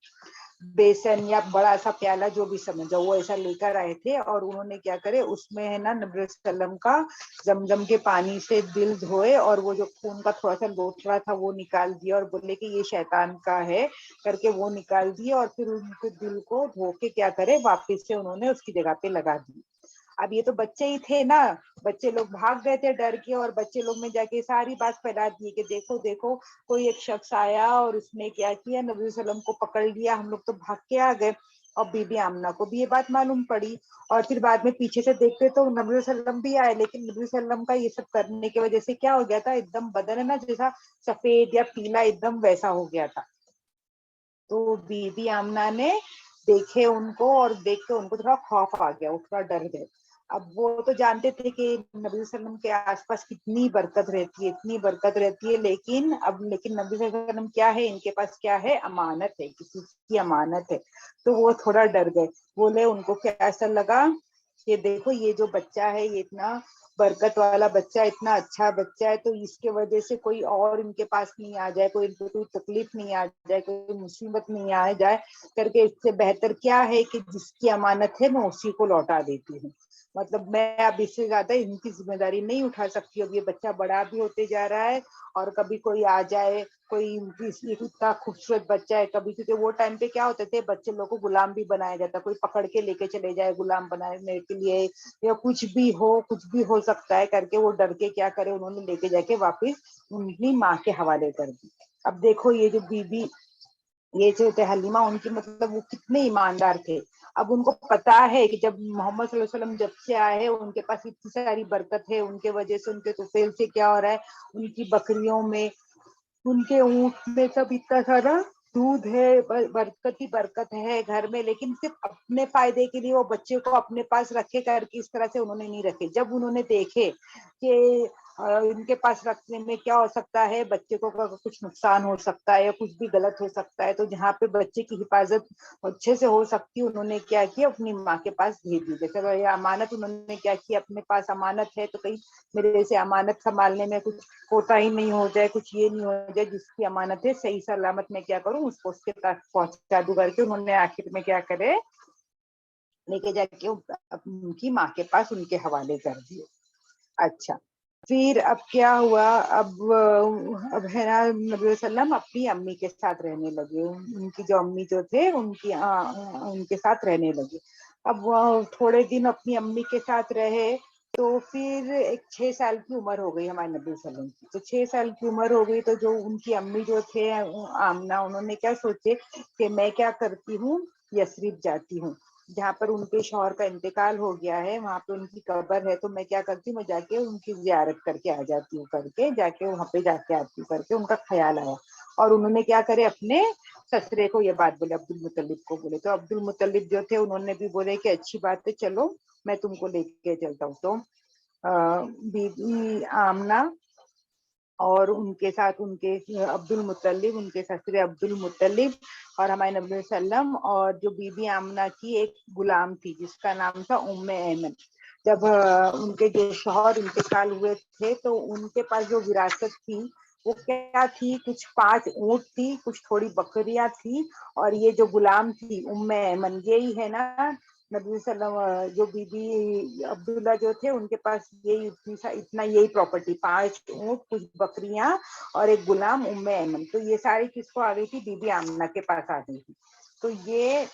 A: बेसन या बड़ा सा प्याला जो भी समझो, वो ऐसा लेकर आए थे। और उन्होंने क्या करे, उसमें है ना नबी सल्लम का जमजम के पानी से दिल धोए और वो जो खून का थोड़ा सा लोथड़ा था वो निकाल दिया, और बोले कि ये शैतान का है करके वो निकाल दिए, और फिर उनके दिल को धो के क्या करे, वापिस से उन्होंने उसकी जगह पे लगा दी। अब ये तो बच्चे ही थे ना, बच्चे लोग भाग गए थे डर के, और बच्चे लोग में जाके सारी बात फैला दी कि देखो देखो कोई एक शख्स आया और उसने क्या किया, नबी सल्लम को पकड़ लिया, हम लोग तो भाग के आ गए। और बीबी आमना को भी ये बात मालूम पड़ी, और फिर बाद में पीछे से देखते तो नबी सल्लम भी आए, लेकिन नबी सल्लम का ये सब करने की वजह से क्या हो गया था, एकदम बदन है ना जैसा सफेद या पीला एकदम वैसा हो गया था। तो बीबी आमना ने देखे उनको, और देख के उनको थोड़ा खौफ आ गया, वो थोड़ा डर गए। अब वो तो जानते थे कि नबी वसल्लम के आसपास कितनी बरकत रहती है, इतनी बरकत रहती है, लेकिन नबी वसल्लम क्या है, इनके पास क्या है, अमानत है, किसी की अमानत है। तो वो थोड़ा डर गए, बोले उनको क्या ऐसा लगा कि देखो ये जो बच्चा है ये इतना बरकत वाला बच्चा, इतना अच्छा बच्चा है, तो इसके वजह से कोई और इनके पास नहीं आ जाए, कोई इनको कोई तकलीफ नहीं आ जाए, कोई मुसीबत नहीं आ जाए करके, इससे बेहतर क्या है कि जिसकी अमानत है मैं उसी को लौटा देती हूँ। मतलब मैं अब इससे ज्यादा इनकी जिम्मेदारी नहीं उठा सकती, अब ये बच्चा बड़ा भी होते जा रहा है, और कभी कोई आ जाए, कोई इतना खूबसूरत बच्चा है कभी, क्योंकि वो टाइम पे क्या होते थे, बच्चे लोग को गुलाम भी बनाया जाता, कोई पकड़ के लेके चले जाए गुलाम बनाने के लिए, या कुछ भी हो सकता है करके, वो डर के क्या करे, उन्होंने लेके जाके वापिस उनकी माँ के हवाले कर दी। अब देखो ये जो बीबी, ये जो थे हलीमा, उनकी मतलब वो कितने ईमानदार थे। अब उनको पता है कि जब मोहम्मद सल्लल्लाहु अलैहि वसल्लम जब से आए हैं उनके पास इतनी सारी बरकत है, उनके वजह से उनके तुफैल से क्या हो रहा है, उनकी बकरियों में, उनके ऊँट में सब इतना सारा दूध है, बरकत ही बरकत है घर में, लेकिन सिर्फ अपने फायदे के लिए वो बच्चे को अपने पास रखे करके इस तरह से उन्होंने नहीं रखे। जब उन्होंने देखे कि इनके पास रखने में क्या हो सकता है, बच्चे को कुछ नुकसान हो सकता है या कुछ भी गलत हो सकता है, तो जहाँ पे बच्चे की हिफाजत अच्छे से हो सकती है, उन्होंने क्या किया, अपनी माँ के पास भेज दी। जैसे ये अमानत उन्होंने क्या किया, अपने पास अमानत है तो कहीं मेरे से अमानत संभालने में कुछ कोताही नहीं हो जाए, कुछ ये नहीं हो जाए, जिसकी अमानत है सही सलामत मैं क्या करूं उसको उसके पास पहुंचा दूं करके, उन्होंने आखिर में क्या करे, लेके जाके उनकी माँ के पास उनके हवाले कर दिए। अच्छा, फिर अब क्या हुआ, अब है ना नबी वसल्लम अपनी अम्मी के साथ रहने लगे, उनकी जो अम्मी जो थे उनके साथ रहने लगे। अब वो थोड़े दिन अपनी अम्मी के साथ रहे, तो फिर एक 6 साल की उम्र हो गई हमारे नबी वसल्लम की। तो 6 साल की उम्र हो गई, तो जो उनकी अम्मी जो थे आमना, उन्होंने क्या सोचे कि मैं क्या करती हूँ, यसरिब जाती हूँ, जहाँ पर उनके शौहर का इंतकाल हो गया है, वहां पे उनकी कब्र है, तो मैं क्या करती हूँ, मैं जाके उनकी जियारत करके आ जाती हूँ करके, जाके वहां पे जाके आती हूँ करके उनका ख्याल आया। और उन्होंने क्या करे, अपने ससुरे को ये बात बोले, अब्दुल मुत्तलिब को बोले। तो अब्दुल मुत्तलिब जो थे उन्होंने भी बोले कि अच्छी बात है, चलो मैं तुमको लेके चलता हूँ। तो बीबी आमना और उनके साथ उनके अब्दुल मुत्तलिब, उनके ससुरे अब्दुल मुत्तलिब, और हमारे नबी सल्लम, और जो बीबी आमना की एक गुलाम थी जिसका नाम था उम्मे ऐमन। जब उनके जो शौहर इंतकाल हुए थे, तो उनके पास जो विरासत थी वो क्या थी, कुछ 5 ऊँट थी, कुछ थोड़ी बकरियां थी, और ये जो गुलाम थी उम्मे ऐमन, यही है ना नबी सल्लम, जो बीबी अब्दुल्ला जो थे उनके पास यही इतना यही प्रॉपर्टी, 5 ऊँट, कुछ बकरियां और एक गुलाम उम्मे ऐमन। तो ये सारी किसको आ गई थी, बीबी आमना के पास आ गई थी। तो ये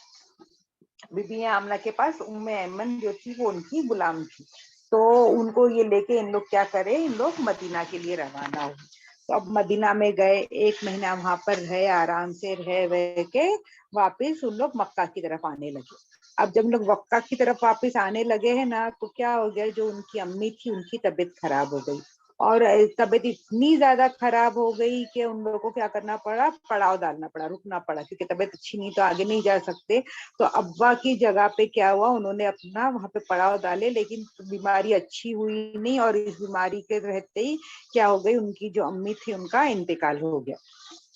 A: बीबी आमना के पास उम्मे ऐमन जो थी वो उनकी गुलाम थी। तो उनको ये लेके इन लोग क्या करे, इन लोग मदीना के लिए रवाना हुए। तो अब मदीना में गए, 1 महीना वहां पर रहे, आराम से रह के वापिस उन लोग मक्का की तरफ आने लगे। अब जब लोग मक्का की तरफ वापिस आने लगे हैं ना, तो क्या हो गया, जो उनकी अम्मी थी उनकी तबीयत खराब हो गई, اور طبیعت اتنی زیادہ خراب ہو گئی کہ ان لوگوں کو کیا کرنا پڑا, پڑاؤ ڈالنا پڑا, رکنا پڑا, کیونکہ طبیعت اچھی نہیں تو آگے نہیں جا سکتے. تو ابا کی جگہ پہ کیا ہوا, انہوں نے اپنا وہاں پہ پڑاؤ ڈالے, لیکن بیماری اچھی ہوئی نہیں, اور اس بیماری کے رہتے ہی کیا ہو گئی, ان کی جو امی تھی ان کا انتقال ہو گیا.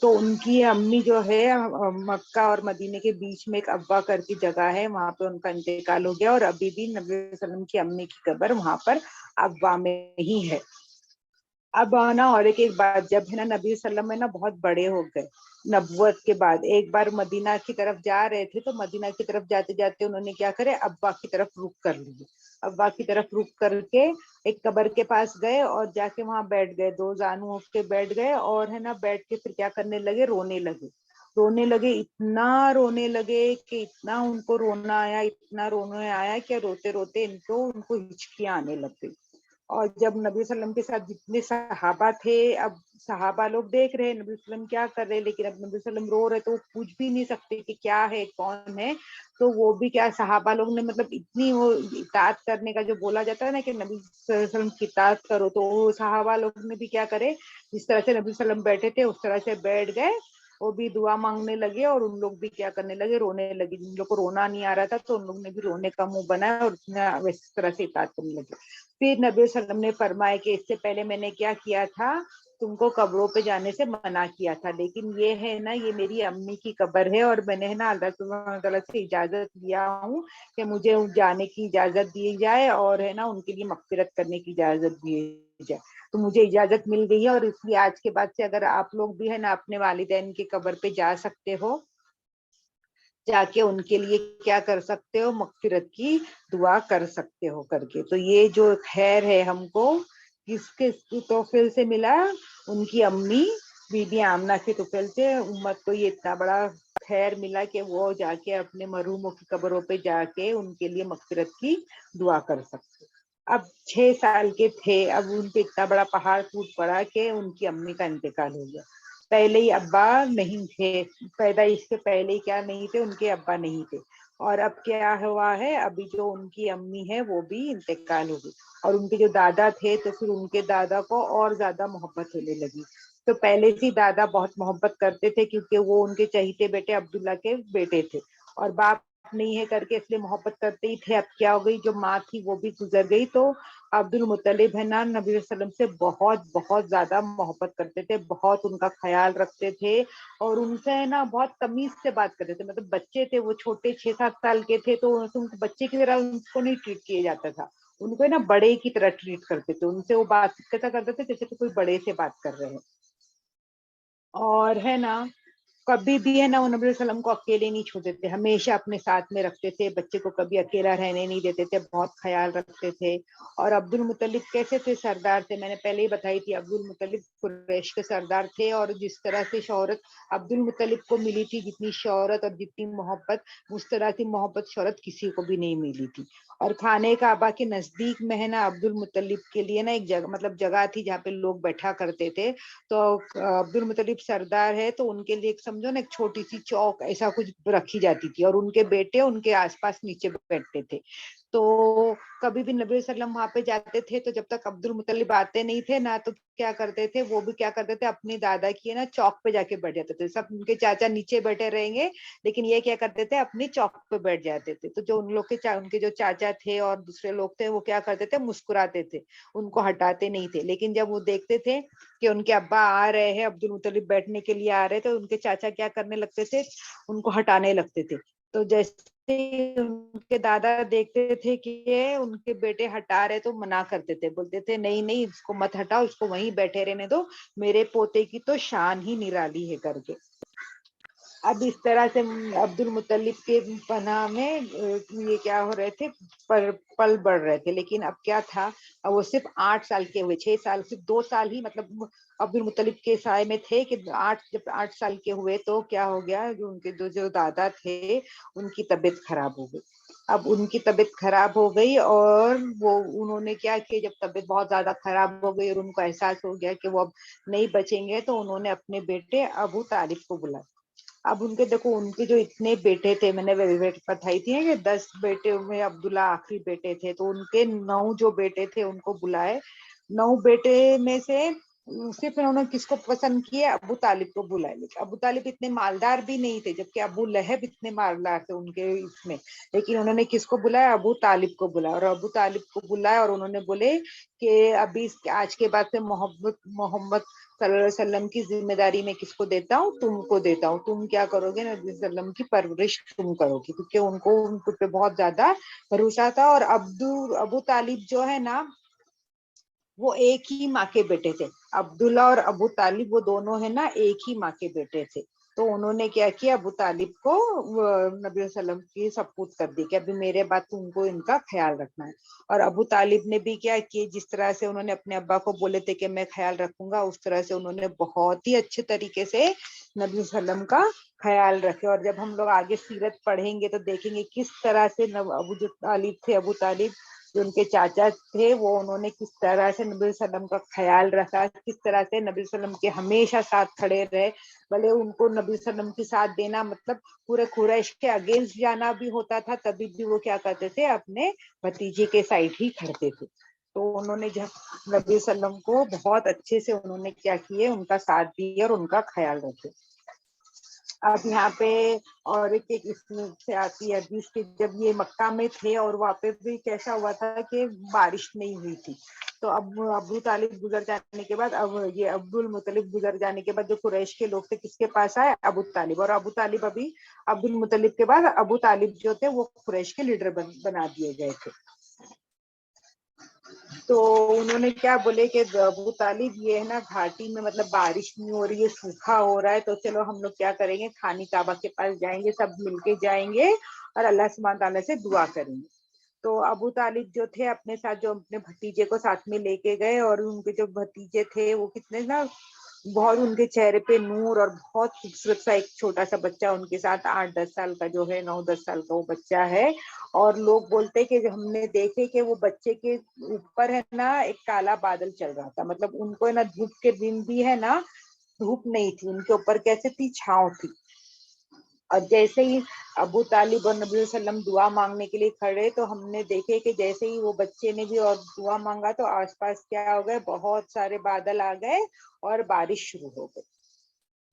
A: تو ان کی امی جو ہے مکہ اور مدینے کے بیچ میں ایک ابا کر کی جگہ ہے, وہاں پہ ان کا انتقال ہو گیا, اور ابھی بھی نبی صلی اللہ علیہ وسلم کی امی کی قبر وہاں پر ابا میں ہی ہے. اب نا اور ایک بات, جب ہے نا نبی صلی اللہ علیہ وسلم ہے نا بہت بڑے ہو گئے نبوت کے بعد, ایک بار مدینہ کی طرف جا رہے تھے, تو مدینہ کی طرف جاتے جاتے انہوں نے کیا کرے, ابا کی طرف رخ کر لیے. ابا کی طرف رخ کر کے ایک قبر کے پاس گئے اور جا کے وہاں بیٹھ گئے, دو زانو اٹھ کے بیٹھ گئے, اور ہے نا بیٹھ کے پھر کیا کرنے لگے, رونے لگے, اتنا رونے لگے کہ اتنا ان کو رونا آیا, اتنا رونے آیا کہ روتے روتے ان کو ہچکیاں آنے لگ گئی. اور جب نبی صلی اللہ علیہ وسلم کے ساتھ جتنے صحابہ تھے, اب صحابہ لوگ دیکھ رہے نبی صلی اللہ علیہ وسلم کیا کر رہے, لیکن اب نبی صلی اللہ علیہ وسلم رو رہے تو وہ پوچھ بھی نہیں سکتے کہ کیا ہے, کون ہے. تو وہ بھی کیا, صحابہ لوگ نے مطلب اتنی وہ اطاعت کرنے کا جو بولا جاتا ہے نا کہ نبی صلی اللہ علیہ وسلم کی اطاعت کرو, تو وہ صحابہ لوگ نے بھی کیا کرے, جس طرح سے نبی صلی اللہ علیہ وسلم بیٹھے تھے اس طرح سے بیٹھ گئے, وہ بھی دعا مانگنے لگے, اور ان لوگ بھی کیا کرنے لگے, رونے لگے. جن لوگ کو رونا نہیں آ رہا تھا تو ان لوگ نے بھی رونے کا منہ بنایا اور اس طرح سے اطاعت کرنے لگے. پھر نبی صلی اللہ علیہ وسلم نے فرمایا کہ اس سے پہلے میں نے کیا کیا تھا, تم کو قبروں پہ جانے سے منع کیا تھا, لیکن یہ ہے نا یہ میری امی کی قبر ہے, اور میں نے نا اللہ سبحانہ تعالیٰ سے اجازت لیا ہوں کہ مجھے جانے کی اجازت دی جائے, اور ہے نا ان کے لیے مغفرت کرنے کی اجازت دی جائے. تو مجھے اجازت مل گئی ہے, اور اس لیے آج کے بعد سے اگر آپ لوگ بھی ہے نا اپنے والدین کی قبر پہ جا سکتے ہو, جا کے ان کے لیے کیا کر سکتے ہو, مغفرت کی دعا کر سکتے ہو کر کے. تو یہ جو خیر ہے ہم کو کس کے توفیل سے ملا, ان کی امی بی بی آمنہ کے توفیل سے امت کو یہ اتنا بڑا خیر ملا کہ وہ جا کے اپنے مرحوموں کی قبروں پہ جا کے ان کے لیے مغفرت کی دعا کر سکتے. اب 6 سال کے تھے, اب ان پہ اتنا بڑا پہاڑ ٹوٹ پڑا کہ ان کی امی کا انتقال ہو گیا. پہلے ہی ابا نہیں تھے, پیدائش سے پہلے ہی کیا نہیں تھے, ان کے ابا نہیں تھے, اور اب کیا ہوا ہے, ابھی جو ان کی امی ہے وہ بھی انتقال ہو گئی, اور ان کے جو دادا تھے تو پھر ان کے دادا کو اور زیادہ محبت ہونے لگی. تو پہلے سے دادا بہت محبت کرتے تھے کیونکہ وہ ان کے چہیتے بیٹے عبداللہ کے بیٹے تھے, اور باپ نہیں ہے کر کے اس لیے محبت کرتے ہی تھے. اب کیا ہو گئی, جو ماں تھی وہ بھی گزر گئی, تو عبد المطلب ہے نا نبی صلی اللہ علیہ وسلم سے بہت بہت زیادہ محبت کرتے تھے, بہت ان کا خیال رکھتے تھے, اور ان سے نا بہت تمیز سے بات کرتے تھے. مطلب بچے تھے وہ, چھوٹے 6-7 سال کے تھے, تو بچے کی طرح ان کو نہیں ٹریٹ کیا جاتا تھا, ان کو نا بڑے کی طرح ٹریٹ کرتے تھے. ان سے وہ بات کیسا کرتے تھے جیسے کہ کوئی بڑے سے بات کر رہے ہیں. اور ہے نا کبھی بھی ہے نا وہ نبی صلی اللہ علیہ وسلم کو اکیلے نہیں چھوڑتے تھے, ہمیشہ اپنے ساتھ میں رکھتے تھے, بچے کو کبھی اکیلا رہنے نہیں دیتے تھے, بہت خیال رکھتے تھے. اور عبد المطلب کیسے تھے, سردار تھے, میں نے پہلے ہی بتائی تھی, عبد المطلب قریش کے سردار تھے, اور جس طرح سے شہرت عبد المطلب کو ملی تھی, جتنی شہرت اور جتنی محبت, اس طرح کی محبت شہرت کسی کو بھی نہیں ملی تھی. اور خانہ کعبہ کے نزدیک میں ہے نا عبد المطلب کے لیے نا ایک جگہ, مطلب جگہ تھی جہاں پہ لوگ بیٹھا کرتے تھے. تو عبد المطلب سردار ہے تو ان کے لیے سمجھو نا ایک چھوٹی سی چوک ایسا کچھ رکھی جاتی تھی, اور ان کے بیٹے ان کے آس پاس نیچے بیٹھتے تھے. تو کبھی بھی نبی صلی اللہ علیہ وسلم وہاں پہ جاتے تھے تو جب تک عبد المطلب آتے نہیں تھے نا, تو کیا کرتے تھے, وہ بھی کیا کرتے تھے, اپنی دادا کی نا چوک پہ جا کے بیٹھ جاتے تھے. سب ان کے چاچا نیچے بیٹھے رہیں گے, لیکن یہ کیا کرتے تھے, اپنی چوک پہ بیٹھ جاتے تھے. تو جو ان لوگ کے ان کے جو چاچا تھے اور دوسرے لوگ تھے, وہ کیا کرتے تھے, مسکراتے تھے, ان کو ہٹاتے نہیں تھے. لیکن جب وہ دیکھتے تھے کہ ان کے ابا آ رہے ہیں, عبد المطلب بیٹھنے کے لیے آ رہے, تو ان کے چاچا کیا کرنے لگتے تھے, ان کو ہٹانے لگتے تھے. تو جیسے ان کے دادا دیکھتے تھے کہ ان کے بیٹے ہٹا رہے تو منع کرتے تھے, بولتے تھے نہیں نہیں اس کو مت ہٹاؤ, اس کو وہیں بیٹھے رہنے دو, میرے پوتے کی تو شان ہی نرالی ہے کر کے. اب اس طرح سے عبد المطلب کے پناہ میں یہ کیا ہو رہے تھے, پل بڑھ رہے تھے. لیکن اب کیا تھا, وہ صرف 8 سال کے ہوئے, 6 سال, صرف 2 سال ہی مطلب عبد المطلب کے سائے میں تھے کہ جب 8 سال کے ہوئے تو کیا ہو گیا, ان کے جو دادا تھے ان کی طبیعت خراب ہو گئی. اب ان کی طبیعت خراب ہو گئی, اور وہ انہوں نے کیا کہ جب طبیعت بہت زیادہ خراب ہو گئی اور ان کو احساس ہو گیا کہ وہ اب نہیں بچیں گے, تو انہوں نے اپنے بیٹے ابو طالب کو بلایا. اب ان کے دیکھو, ان کے جو اتنے بیٹے تھے, میں نے بتائی تھی کہ 10 بیٹے میں عبداللہ آخری بیٹے تھے, تو ان کے 9 جو بیٹے تھے ان کو بلائے, 9 बेटे में से सिर्फ उन्होंने किसको पसंद किया, अबू तालिब को बुलाया। लेकिन अबू तालिब इतने मालदार भी नहीं थे, जबकि अबू लहब इतने मालदार थे उनके इसमें, लेकिन उन्होंने किसको बुलाया, अबू तालिब को बुलाया। और अबू तालिब को बुलाया और उन्होंने बोले कि अभी आज के बाद से मोहम्मद सल्लल्लाहु अलैहि वसल्लम की जिम्मेदारी मैं किसको देता हूँ, तुमको देता हूँ। तुम क्या करोगे, नबी वसल्लम की परवरिश तुम करोगे, क्योंकि उनको उन पे बहुत ज्यादा भरोसा था। और अबू तालिब जो है ना, वो एक ही माँ के बेटे थे। अब्दुल्ला और अबू तालिब वो दोनों है ना एक ही माँ के बेटे थे। तो उन्होंने क्या किया, अबू तालिब को नबी वसल्लम की सपूत कर दी कि अभी मेरे बाद तुमको इनका ख्याल रखना है। और अबू तालिब ने भी क्या किया, जिस तरह से उन्होंने अपने अब्बा को बोले थे कि मैं ख्याल रखूंगा, उस तरह से उन्होंने बहुत ही अच्छे तरीके से नबी वसल्लम का ख्याल रखे। और जब हम लोग आगे सीरत पढ़ेंगे तो देखेंगे किस तरह से अबू तालिब जो उनके चाचा थे, वो उन्होंने किस तरह से नबी वसल्लम का ख्याल रखा, किस तरह से नबी वसल्लम के हमेशा साथ खड़े रहे। भले उनको नबी वसल्लम के साथ देना मतलब पूरे कुरैश के अगेंस्ट जाना भी होता था, तभी भी वो क्या करते थे, अपने भतीजे के साइड ही खड़ते थे। तो उन्होंने जब नबी वसल्लम को बहुत अच्छे से उन्होंने क्या किए, उनका साथ दिया और उनका ख्याल रखे। अब यहाँ पे और एक इसमें से आती है हदीस कि जब ये मक्का में थे और वहाँ पे भी कैसा हुआ था कि बारिश नहीं हुई थी। तो अब अबू तालिब गुजर जाने के बाद, अब ये अब्दुल मुतलिब गुजर जाने के बाद जो कुरैश के लोग थे किसके पास आए, अबू तालिब। और अबू तालिब अभी अब्दुल मुतलिब के बाद अबू तालिब जो थे वो कुरैश के लीडर बना दिए गए थे। तो उन्होंने क्या बोले कि अबू तालिब ये है ना घाटी में मतलब बारिश नहीं हो रही है, सूखा हो रहा है, तो चलो हम लोग क्या करेंगे, खानी काबा के पास जाएंगे, सब मिलके जाएंगे और अल्लाह सुब्हान ताला से दुआ करेंगे। तो अबू तालिब जो थे अपने साथ जो अपने भतीजे को साथ में लेके गए, और उनके जो भतीजे थे वो कितने ना बहुत, उनके चेहरे पे नूर, और बहुत खूबसूरत सा एक छोटा सा बच्चा उनके साथ 8-10 साल का जो है, 9-10 साल का वो बच्चा है। और लोग बोलते कि जो हमने देखे कि वो बच्चे के ऊपर है ना एक काला बादल चल रहा था, मतलब उनको है ना धूप के दिन भी है ना धूप नहीं थी उनके ऊपर, कैसे थी, छांव थी। और जैसे ही अबू तालिब और नबी वसल्लम दुआ मांगने के लिए खड़े, तो हमने देखे कि जैसे ही वो बच्चे ने भी और दुआ मांगा तो आसपास क्या हो गए, बहुत सारे बादल आ गए और बारिश शुरू हो गई।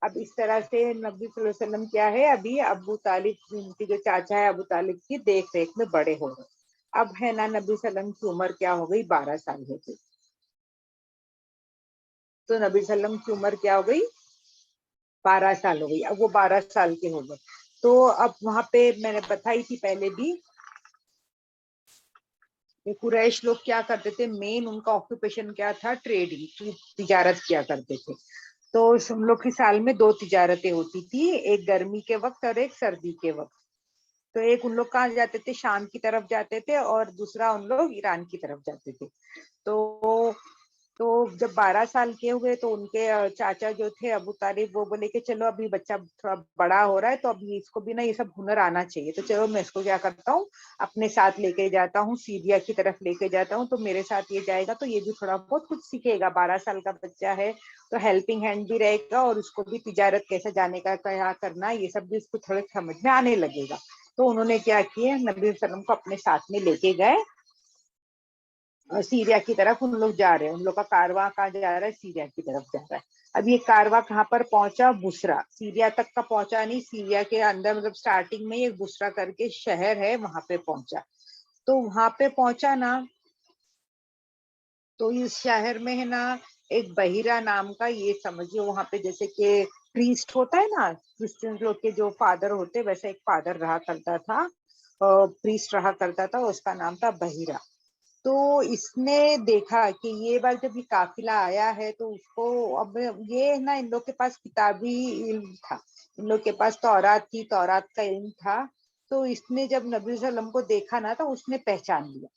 A: अब इस तरह से नबी सल्लल्लाहु अलैहि वसल्लम क्या है, अभी अबू तालिब उनकी जो चाचा है अबू तालिब की देख रेख में बड़े हो गए। अब है ना नबी सल्लम की उम्र क्या हो गई, 12 साल हो गई। तो नबी सल्लम की उम्र क्या हो गई, 12 साल हो गई। अब वो 12 साल के हो गए। तो अब वहां पे मैंने बताई थी पहले भी, कुरैश लोग क्या करते थे, मेन उनका ऑक्यूपेशन क्या था, ट्रेडिंग, तिजारत किया करते थे। तो हम लोग की साल में 2 तिजारतें होती थी, एक गर्मी के वक्त और एक सर्दी के वक्त। तो एक उन लोग कहाँ जाते थे, शाम की तरफ जाते थे, और दूसरा उन लोग ईरान की तरफ जाते थे। तो तो जब 12 साल के हुए तो उनके चाचा जो थे अबू तालिब, वो बोले कि चलो अभी बच्चा थोड़ा बड़ा हो रहा है, तो अभी इसको भी ना ये सब हुनर आना चाहिए, तो चलो मैं इसको क्या करता हूँ, अपने साथ लेके जाता हूँ, सीरिया की तरफ लेके जाता हूँ। तो मेरे साथ ये जाएगा तो ये भी थोड़ा बहुत कुछ सीखेगा, 12 साल का बच्चा है तो हेल्पिंग हैंड भी रहेगा, और उसको भी तिजारत कैसे जाने का, क्या करना, ये सब भी उसको थोड़े समझ में आने लगेगा। तो उन्होंने क्या किया, नबी वसल्लम को अपने साथ में लेके गए, सीरिया की तरफ उन लोग जा रहे हैं। उन लोग का कारवां कहाँ जा रहा है, सीरिया की तरफ जा रहा है। अब ये कारवां कहाँ पर पहुंचा, बुसरा, सीरिया तक का पहुंचा नहीं, सीरिया के अंदर मतलब स्टार्टिंग में ये बुसरा करके शहर है, वहां पे पहुंचा। तो वहां पे पहुंचा ना, तो इस शहर में है ना एक बहिरा नाम का, ये समझिए वहां पे जैसे कि प्रीस्ट होता है ना, क्रिश्चियन लोग के जो फादर होते, वैसे एक फादर रहा करता था, प्रीस्ट रहा करता था, उसका नाम था बहिरा। तो इसने देखा कि ये बार जब ये काफिला आया है तो उसको, अब ये ना इन लोग के पास किताबी इल्म था, इन लोग के पास तौरात थी, तौरात का इल्म था। तो इसने जब नबी सल्लम को देखा ना तो उसने पहचान लिया।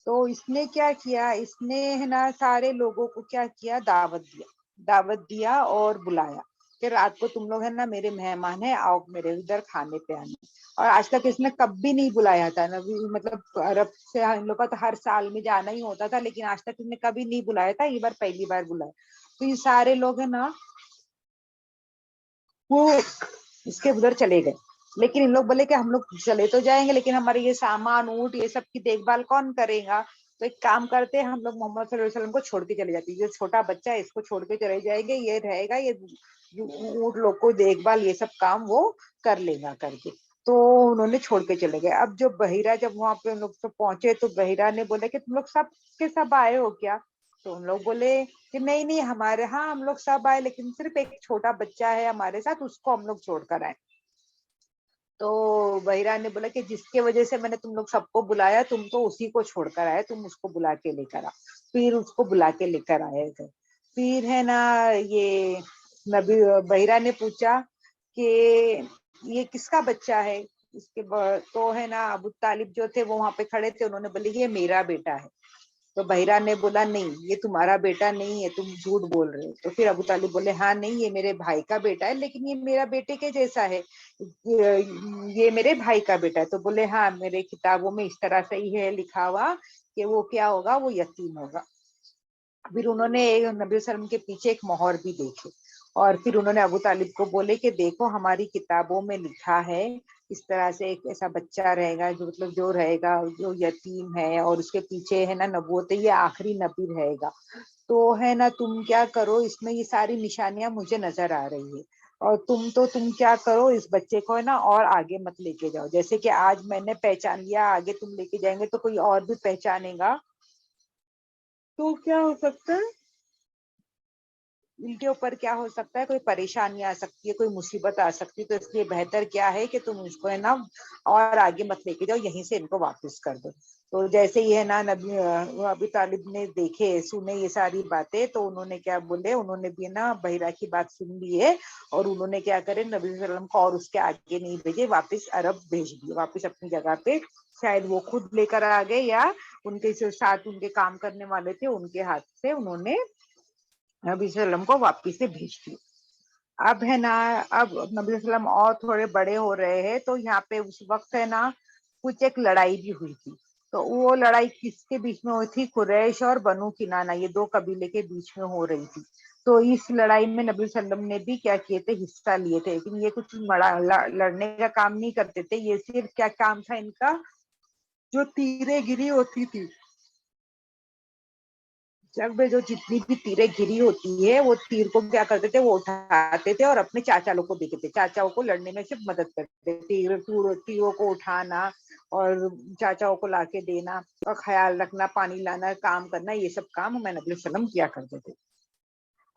A: तो इसने क्या किया, इसने है ना सारे लोगों को क्या किया, दावत दिया और बुलाया कि रात को तुम लोग है ना मेरे मेहमान है, आओ मेरे उधर खाने पे आने। और आज तक इसने कभी नहीं बुलाया था नबी, मतलब अरब से हम लोग का तो हर साल में जाना ही होता था, लेकिन आज तक इसने कभी नहीं बुलाया था, ये बार पहली बार बुलाया। तो ये सारे लोग है ना वो इसके उधर चले गए। लेकिन इन लोग बोले कि हम लोग चले तो जाएंगे, लेकिन हमारे ये सामान ऊंट ये सब की देखभाल कौन करेगा। तो एक काम करते हैं हम लोग, मोहम्मद सल्लल्लाहु अलैहि वसल्लम को छोड़ के चले जाते हैं, जो छोटा बच्चा है इसको छोड़ के चले जाएंगे, ये रहेगा, ये ऊँट लोग को देखभाल ये सब काम वो कर लेगा करके। तो उन्होंने छोड़ के चले गए। अब जो बहिरा जब वहां पे उन लोग सब पहुंचे तो बहिरा ने बोला कि तुम लोग सब के सब आए हो क्या? तो उन लोग बोले कि नहीं नहीं हमारे, हाँ हम लोग सब आए लेकिन सिर्फ एक छोटा बच्चा है हमारे साथ, उसको हम लोग छोड़ कर आए। तो बहिरा ने बोला कि जिसके वजह से मैंने तुम लोग सबको बुलाया, तुम तो उसी को छोड़कर आए, तुम उसको बुला के लेकर आ। फिर उसको बुला के लेकर आए थे। फिर है ना ये नबी बहिरा ने पूछा कि ये किसका बच्चा है? तो है ना अबू तालिब जो थे वो वहां पे खड़े थे, उन्होंने बोले ये मेरा बेटा है। तो बहिरा ने बोला नहीं ये तुम्हारा बेटा नहीं है, तुम झूठ बोल रहे हो। तो फिर अबू तालिब बोले हाँ नहीं ये मेरे भाई का बेटा है, लेकिन ये मेरा बेटे के जैसा है, ये मेरे भाई का बेटा है। तो बोले हाँ मेरे किताबों में इस तरह से ही है लिखा हुआ कि वो क्या होगा, वो यतीम होगा। फिर उन्होंने नबी वसल्लम के पीछे एक मोहर भी देखे, और फिर उन्होंने अबू तालिब को बोले कि देखो हमारी किताबों में लिखा है इस तरह से एक ऐसा बच्चा रहेगा जो मतलब जो रहेगा जो यतीम है, और उसके पीछे है ना नबूवत है, ये आखिरी नबी रहेगा। तो है ना तुम क्या करो, इसमें ये सारी निशानियां मुझे नजर आ रही है, और तुम क्या करो इस बच्चे को है ना और आगे मत लेके जाओ, जैसे कि आज मैंने पहचान लिया, आगे तुम लेके जाएंगे तो कोई और भी पहचानेगा, तो क्या हो सकता है इनके ऊपर क्या हो सकता है, कोई परेशानी आ सकती है, कोई मुसीबत आ सकती है। तो इसलिए बेहतर क्या है कि तुम इसको है ना और आगे मत लेके जाओ, यहीं से इनको वापस कर दो। तो जैसे ही है ना नबी अबी तालिब ने देखे सुने ये सारी बातें, तो उन्होंने क्या बोले, उन्होंने भी ना बहिरा की बात सुन ली है, और उन्होंने क्या करे नबी वसल्लम को और उसके आगे नहीं भेजे, वापस अरब भेज दिए, वापस अपनी जगह पे। शायद वो खुद लेकर आ गए या उनके साथ उनके काम करने वाले थे उनके हाथ से उन्होंने नबी वसल्लम को वापिस से भेज दिया। अब है ना अब नबी वसल्लम और थोड़े बड़े हो रहे हैं, तो यहाँ पे उस वक्त है ना कुछ एक लड़ाई भी हुई थी। तो वो लड़ाई किसके बीच में हुई थी? कुरैश और बनु किनाना, ये दो कबीले के बीच में हो रही थी। तो इस लड़ाई में नबी वसल्लम ने भी क्या किए थे, हिस्सा लिए थे, लेकिन ये कुछ लड़ने का काम नहीं करते थे, ये सिर्फ क्या काम था इनका, जो तीरें गिरी होती थी, जग में जो जितनी भी तीरें गिरी होती है वो तीर को क्या करते थे, वो उठाते थे और अपने चाचा लोग को देते थे, चाचाओं को लड़ने में सिर्फ मदद करते थे, तीरों को उठाना और चाचाओं को लाके देना और ख्याल रखना, पानी लाना, काम करना, ये सब काम हमारे नबी वसल्लम किया करते थे।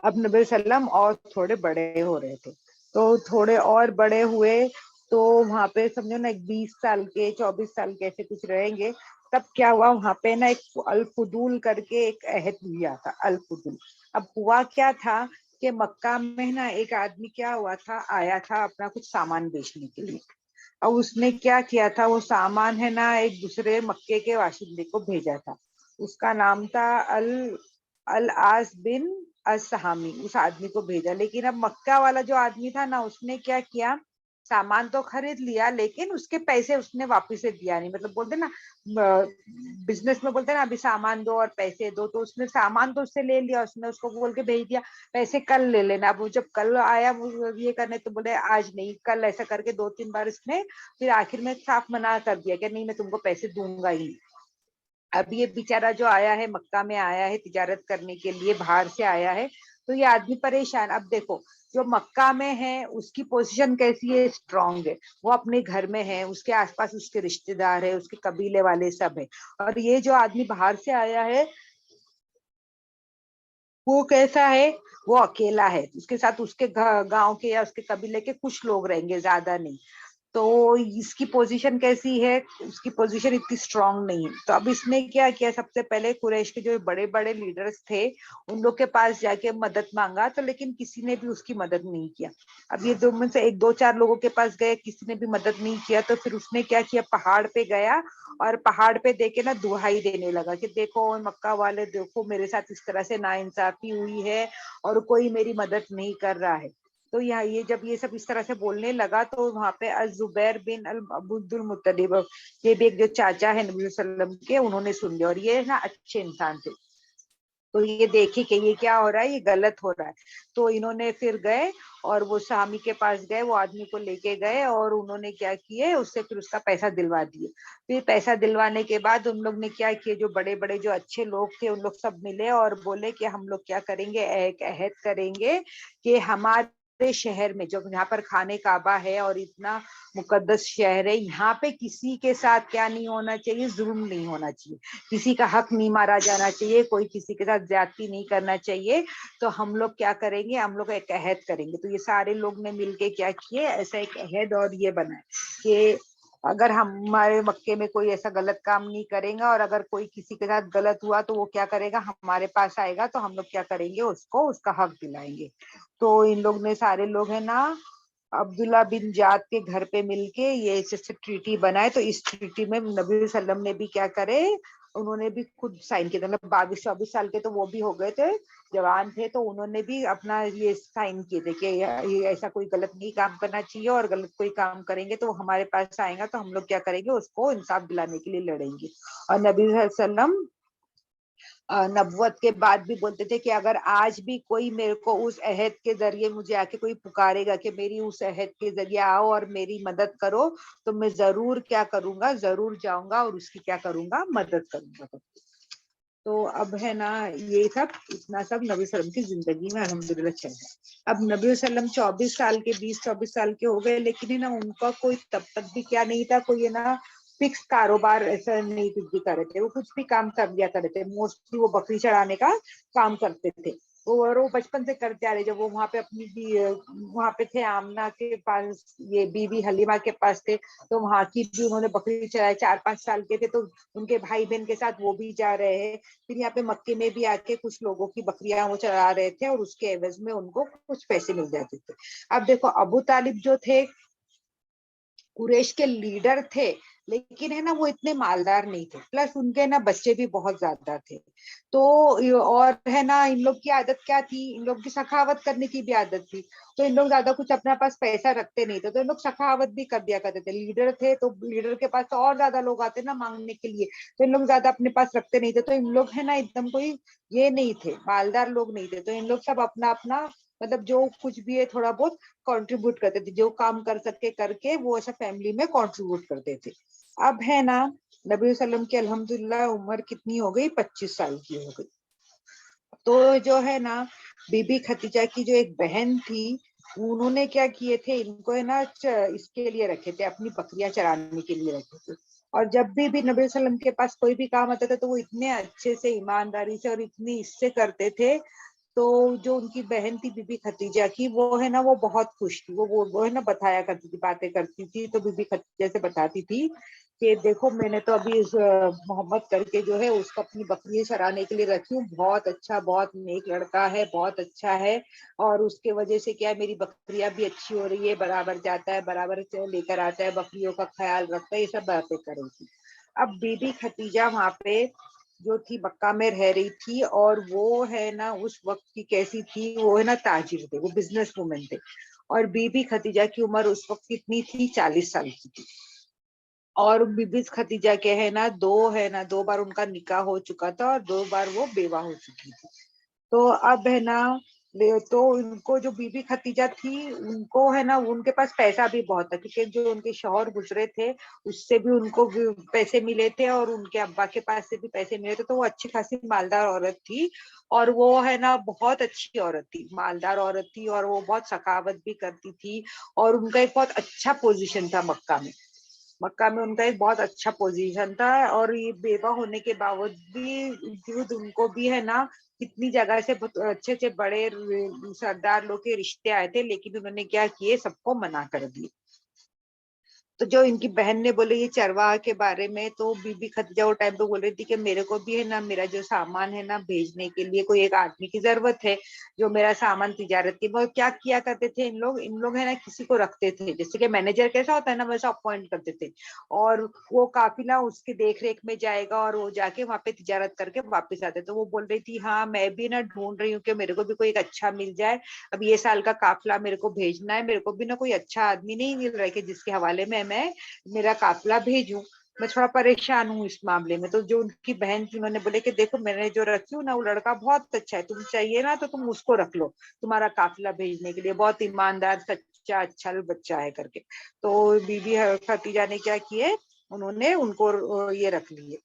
A: अब नबी वसल्लम और थोड़े बड़े हो रहे थे, तो थोड़े और बड़े हुए, तो वहां पे समझो ना एक 20 साल के 24 साल के ऐसे कुछ रहेंगे। तब क्या हुआ वहां पे ना एक अल फुदूल करके एक अहद लिया था, अल फुदूल। अब हुआ क्या था कि मक्का में ना एक आदमी क्या हुआ था, आया था अपना कुछ सामान बेचने के लिए। अब उसने क्या किया था, वो सामान है ना एक दूसरे मक्के के बाशिंदे को भेजा था, उसका नाम था अल अल आस बिन असहामी, उस आदमी को भेजा। लेकिन अब मक्का वाला जो आदमी था ना, उसने क्या किया, सामान तो खरीद लिया लेकिन उसके पैसे उसने वापिस से दिया नहीं, मतलब बोलते ना बिजनेस में बोलते ना अभी सामान दो और पैसे दो, तो उसने सामान तो उससे ले लिया, उसने उसको बोल के भेज दिया पैसे कल ले लेना। अब वो जब कल आया वो ये करने, तो बोले आज नहीं कल, ऐसा करके 2-3 बार इसने फिर आखिर में साफ मना कर दिया कि नहीं मैं तुमको पैसे दूंगा ही। अब ये बेचारा जो आया है, मक्का में आया है तिजारत करने के लिए, बाहर से आया है, तो ये आदमी परेशान। अब देखो जो मक्का में है उसकी पोजीशन कैसी है, स्ट्रांग है, वो अपने घर में है, उसके आसपास उसके रिश्तेदार है, उसके कबीले वाले सब है। और ये जो आदमी बाहर से आया है वो कैसा है, वो अकेला है, उसके साथ उसके गांव के या उसके कबीले के कुछ लोग रहेंगे, ज्यादा नहीं। तो इसकी पोजीशन कैसी है, उसकी पोजीशन इतनी स्ट्रांग नहीं है। तो अब इसने क्या किया, सबसे पहले कुरैश के जो बड़े बड़े लीडर्स थे उन लोग के पास जाके मदद मांगा, तो लेकिन किसी ने भी उसकी मदद नहीं किया। अब ये दो में से एक दो चार लोगों के पास गए, किसी ने भी मदद नहीं किया। तो फिर उसने क्या किया, पहाड़ पे गया और पहाड़ पे देखे ना दुहाई देने लगा कि देखो मक्का वाले, देखो मेरे साथ इस तरह से नाइंसाफी हुई है और कोई मेरी मदद नहीं कर रहा है। तो यहाँ ये जब ये सब इस तरह से बोलने लगा, तो वहां पे अजुबैर बिन अल अब्दुल मुत्तलिब, ये भी एक जो चाचा है नबी वसल्लम के, उन्होंने सुन लिया, और ये ना अच्छे इंसान थे। تو یہ دیکھی کہ یہ کیا ہو رہا ہے, یہ غلط ہو رہا ہے. تو انہوں نے پھر گئے اور وہ سامی کے پاس گئے, وہ آدمی کو لے کے گئے اور انہوں نے کیا کیے, اس سے پھر اس کا پیسہ دلوا دیے. پھر پیسہ دلوانے کے بعد ان لوگ نے کیا کیے, جو بڑے بڑے جو اچھے لوگ تھے ان لوگ سب ملے اور بولے کہ ہم لوگ کیا کریں گے, ایک عہد کریں گے کہ ہمارے شہر میں جو یہاں پر خانہ کعبہ ہے اور اتنا مقدس شہر ہے, یہاں پہ کسی کے ساتھ کیا نہیں ہونا چاہیے, ظلم نہیں ہونا چاہیے, کسی کا حق نہیں مارا جانا چاہیے, کوئی کسی کے ساتھ زیادتی نہیں کرنا چاہیے. تو ہم لوگ کیا کریں گے, ہم لوگ ایک عہد کریں گے. تو یہ سارے لوگ نے مل کے کیا کیے, ایسا ایک عہد اور یہ بنا کہ اگر ہمارے مکے میں کوئی ایسا غلط کام نہیں کرے گا, اور اگر کوئی کسی کے ساتھ غلط ہوا تو وہ کیا کرے گا, ہمارے پاس آئے گا تو ہم لوگ کیا کریں گے, اس کو اس کا حق دلائیں گے. تو ان لوگ نے سارے لوگ ہیں نا عبداللہ بن جاد کے گھر پہ مل کے یہ ٹریٹی بنائے. تو اس ٹریٹی میں نبی صلی اللہ علیہ وسلم نے بھی کیا کرے, انہوں نے بھی خود سائن کیا. مطلب 22-24 سال کے تو وہ بھی ہو گئے تھے, جوان تھے, تو انہوں نے بھی اپنا یہ سائن کیے تھے کہ یہ ایسا کوئی غلط نہیں کام کرنا چاہیے, اور غلط کوئی کام کریں گے تو ہمارے پاس آئے گا تو ہم لوگ کیا کریں گے, اس کو انصاف دلانے کے لیے لڑیں گے. اور نبی صلی اللہ علیہ وسلم نبوت کے بعد بھی بولتے تھے کہ اگر آج بھی کوئی میرے کو اس عہد کے ذریعے مجھے آ کے کوئی پکارے گا کہ میری اس عہد کے ذریعے آؤ اور میری مدد کرو, تو میں ضرور کیا کروں گا, ضرور جاؤں گا اور اس کی کیا کروں گا, مدد کروں گا. تو اب ہے نا یہ سب اتنا سب نبی صلی اللہ علیہ وسلم کی زندگی میں الحمدللہ چل رہا ہے. اب نبی صلی اللہ علیہ وسلم 24 سال کے 20-24 سال کے ہو گئے, لیکن ہے نا ان کا کوئی تب تک بھی کیا نہیں تھا, کوئی ہے نا فکس کاروبار ایسا نہیں کچھ بھی کر رہے تھے, وہ کچھ بھی کام کر لیا کرتے تھے. موسٹلی وہ بکری چڑھانے کا کام کرتے تھے, اور وہ بچپن سے کرتے آ رہے. جب وہ وہاں پہ اپنی وہاں پہ تھے آمنہ کے پاس, یہ بی بی حلیمہ کے پاس تھے, تو وہاں کی بھی انہوں نے بکری چڑھائی. 4-5 سال کے تھے تو ان کے بھائی بہن کے ساتھ وہ بھی جا رہے ہیں. پھر یہاں پہ مکے میں بھی آ کے کچھ لوگوں کی بکریاں وہ چڑھا رہے تھے, اور اس کے عوض میں ان کو کچھ پیسے مل جاتے تھے. اب دیکھو ابو طالب جو تھے قریش کے لیڈر تھے, لیکن ہے نا وہ اتنے مالدار نہیں تھے, پلس ان کے نا بچے بھی بہت زیادہ تھے. تو اور ہے نا ان لوگ کی عادت کیا تھی, ان لوگ کی سخاوت کرنے کی بھی عادت تھی. تو ان لوگ زیادہ کچھ اپنے پاس پیسہ رکھتے نہیں تھے, تو ان لوگ سخاوت بھی کر دیا کرتے تھے. لیڈر تھے تو لیڈر کے پاس تو اور زیادہ لوگ آتے نا مانگنے کے لیے, تو ان لوگ زیادہ اپنے پاس رکھتے نہیں تھے. تو ان لوگ ہے نا ایک دم کوئی یہ نہیں تھے, مالدار لوگ نہیں تھے. تو ان لوگ سب اپنا اپنا مطلب جو کچھ بھی ہے تھوڑا بہت کنٹریبیوٹ کرتے تھے, جو کام کر سکے کر کے وہ ایسا فیملی میں کنٹریبیوٹ کرتے تھے. اب ہے نا نبی صلی اللہ علیہ وسلم کی الحمدللہ عمر کتنی ہو گئی, 25 سال کی ہو گئی. تو جو ہے نا بی بی خدیجہ کی جو ایک بہن تھی, انہوں نے کیا کیے تھے, ان کو ہے نا اس کے لیے رکھے تھے, اپنی بکریاں چرانے کے لیے رکھے تھے. اور جب بھی نبی صلی اللہ علیہ وسلم کے پاس کوئی بھی کام آتا تھا تو وہ اتنے اچھے سے ایمانداری سے اور اتنی اس سے کرتے تھے. تو جو ان کی بہن تھی بی بی خدیجہ کی, وہ ہے نا وہ بہت خوش تھی. وہ ہے نا بتایا کرتی تھی, باتیں کرتی تھی. تو بی بی خدیجہ سے بتاتی تھی کہ دیکھو میں نے تو ابھی محمد کر کے جو ہے اس کو اپنی بکری چرانے کے لیے رکھی ہوں, بہت اچھا, بہت نیک لڑکا ہے, بہت اچھا ہے, اور اس کے وجہ سے کیا میری بکریاں بھی اچھی ہو رہی ہے, برابر جاتا ہے, برابر لے کر آتا ہے, بکریوں کا خیال رکھتا ہے. یہ سب باتیں کریں تھی. اب بی بی خدیجہ وہاں پہ جو تھی مکہ میں رہ رہی تھی, اور وہ ہے نا اس وقت کی کیسی تھی, وہ ہے نا تاجر تھے, وہ بزنس وومن تھے. اور بی بی خدیجہ کی عمر اس وقت کتنی تھی, 40 سال کی تھی. اور بی بی خدیجہ کے ہے نا دو بار ان کا نکاح ہو چکا تھا, اور 2 بار وہ بیوہ ہو چکی تھی. تو اب ہے نا تو ان کو جو بی بی خدیجہ تھی, ان کو ہے نا ان کے پاس پیسہ بھی بہت تھا, کیونکہ جو ان کے شوہر گزرے تھے اس سے بھی ان کو پیسے ملے تھے, اور ان کے ابا کے پاس سے بھی پیسے ملے تھے. تو وہ اچھی خاصی مالدار عورت تھی, اور وہ ہے نا بہت اچھی عورت تھی, مالدار عورت تھی, اور وہ بہت سخاوت بھی کرتی تھی. اور ان کا ایک بہت اچھا پوزیشن تھا مکہ میں. مکہ میں ان کا ایک بہت اچھا پوزیشن تھا. اور یہ بیوہ ہونے کے باوجود ان کو بھی ہے نا کتنی جگہ سے اچھے اچھے بڑے سردار لوگ کے رشتے آئے تھے, لیکن انہوں نے کیا کیے, سب کو منع کر دیے. تو جو ان کی بہن نے بولے یہ چرواہ کے بارے میں, تو بی بی خدیجہ وہ ٹائم پہ بول رہی تھی کہ میرے کو بھی ہے نا میرا جو سامان ہے نا بھیجنے کے لیے کوئی ایک آدمی کی ضرورت ہے, جو میرا سامان تجارت کی. وہ کیا کیا کرتے تھے ان لوگ ہے نا کسی کو رکھتے تھے, جیسے کہ مینیجر کیسا ہوتا ہے نا ویسا اپوائنٹ کرتے تھے, اور وہ قافلہ اس کے دیکھ ریکھ میں جائے گا, اور وہ جا کے وہاں پہ تجارت کر کے واپس آتے. تو وہ بول رہی تھی ہاں میں بھی نا ڈھونڈ رہی ہوں کہ میرے کو بھی کوئی ایک اچھا مل جائے, اب یہ سال کا قافلہ میرے کو بھیجنا ہے, میرے کو بھی نا کوئی اچھا آدمی نہیں مل رہا ہے کہ جس کے حوالے میں میرا قافلہ بھیجوں. मैं थोड़ा परेशान हूँ इस मामले में। तो जो उनकी बहन थी उन्होंने बोले कि देखो मैंने जो रखी हूँ ना वो लड़का बहुत अच्छा है, तुम चाहिए ना तो तुम उसको रख लो तुम्हारा काफिला भेजने के लिए, बहुत ईमानदार सच्चा अच्छा बच्चा है करके। तो बीबी खतीजा ने क्या किए, उन्होंने उनको ये रख लिए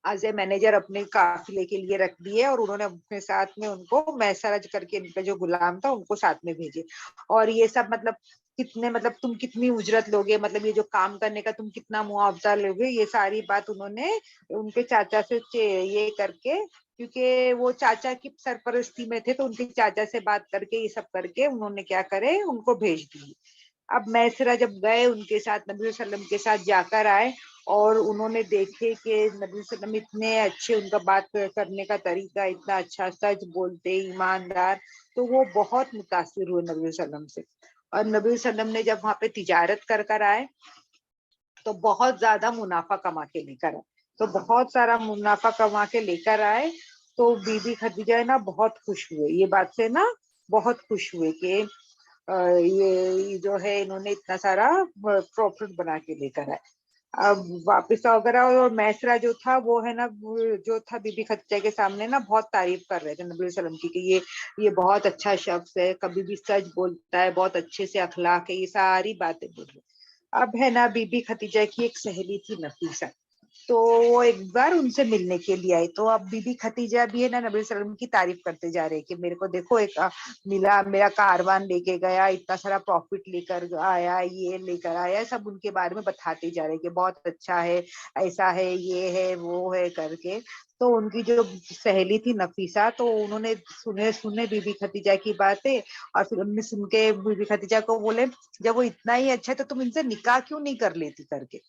A: एज ए मैनेजर अपने काफिले के लिए रख दिए, और उन्होंने अपने साथ में उनको मैसरा करके इनका जो गुलाम था उनको साथ में भेजे। और ये सब मतलब कितने मतलब तुम कितनी उजरत लोगे, मतलब ये जो काम करने का तुम कितना मुआवजा लोगे, ये सारी बात उन्होंने उनके चाचा से ये करके, क्योंकि वो चाचा की सरपरस्ती में थे तो उनके चाचा से बात करके ये सब करके उन्होंने क्या करे उनको भेज दिए। अब मैसरा जब गए उनके साथ नबी वसल्लम के साथ जाकर आए, और उन्होंने देखे कि नबी वसल्लम इतने अच्छे, उनका बात करने का तरीका इतना अच्छा, सच बोलते, ईमानदार, तो वो बहुत मुतासिर हुए नबी वसल्लम से। और नबी वसल्लम ने जब वहां पे तिजारत कर कर आए तो बहुत ज्यादा मुनाफा कमा के लेकर आए, तो बहुत सारा मुनाफा कमा के लेकर आए। तो बीबी खदीजा है ना बहुत खुश हुए, ये बात से ना बहुत खुश हुए कि ये जो है इन्होंने इतना सारा प्रॉफिट बना के लेकर आए। अब वापस अगर, और मैसरा जो था वो है ना जो था बीबी खदीजा के सामने ना बहुत तारीफ कर रहे थे नबी वसल्लम की कि ये बहुत अच्छा शख्स है, कभी भी सच बोलता है, बहुत अच्छे से अखलाक है, ये सारी बातें बोल रहे। अब है ना बीबी खदीजा की एक सहेली थी नफीसा, तो वो एक बार उनसे मिलने के लिए आई। तो अब बीबी खदीजा भी है ना नबी वसल्लम की तारीफ करते जा रहे कि मेरे को देखो एक मिला, मेरा कारवान लेके गया, इतना सारा प्रॉफिट लेकर आया, ये लेकर आया, सब उनके बारे में बताते जा रहे कि बहुत अच्छा है, ऐसा है, ये है, वो है करके। तो उनकी जो सहेली थी नफीसा, तो उन्होंने सुने सुने बीबी खदीजा की बातें, और फिर उनने सुन के बीबी खदीजा को बोले जब वो इतना ही अच्छा है तो तुम इनसे निकाह क्यों नहीं कर लेती करके।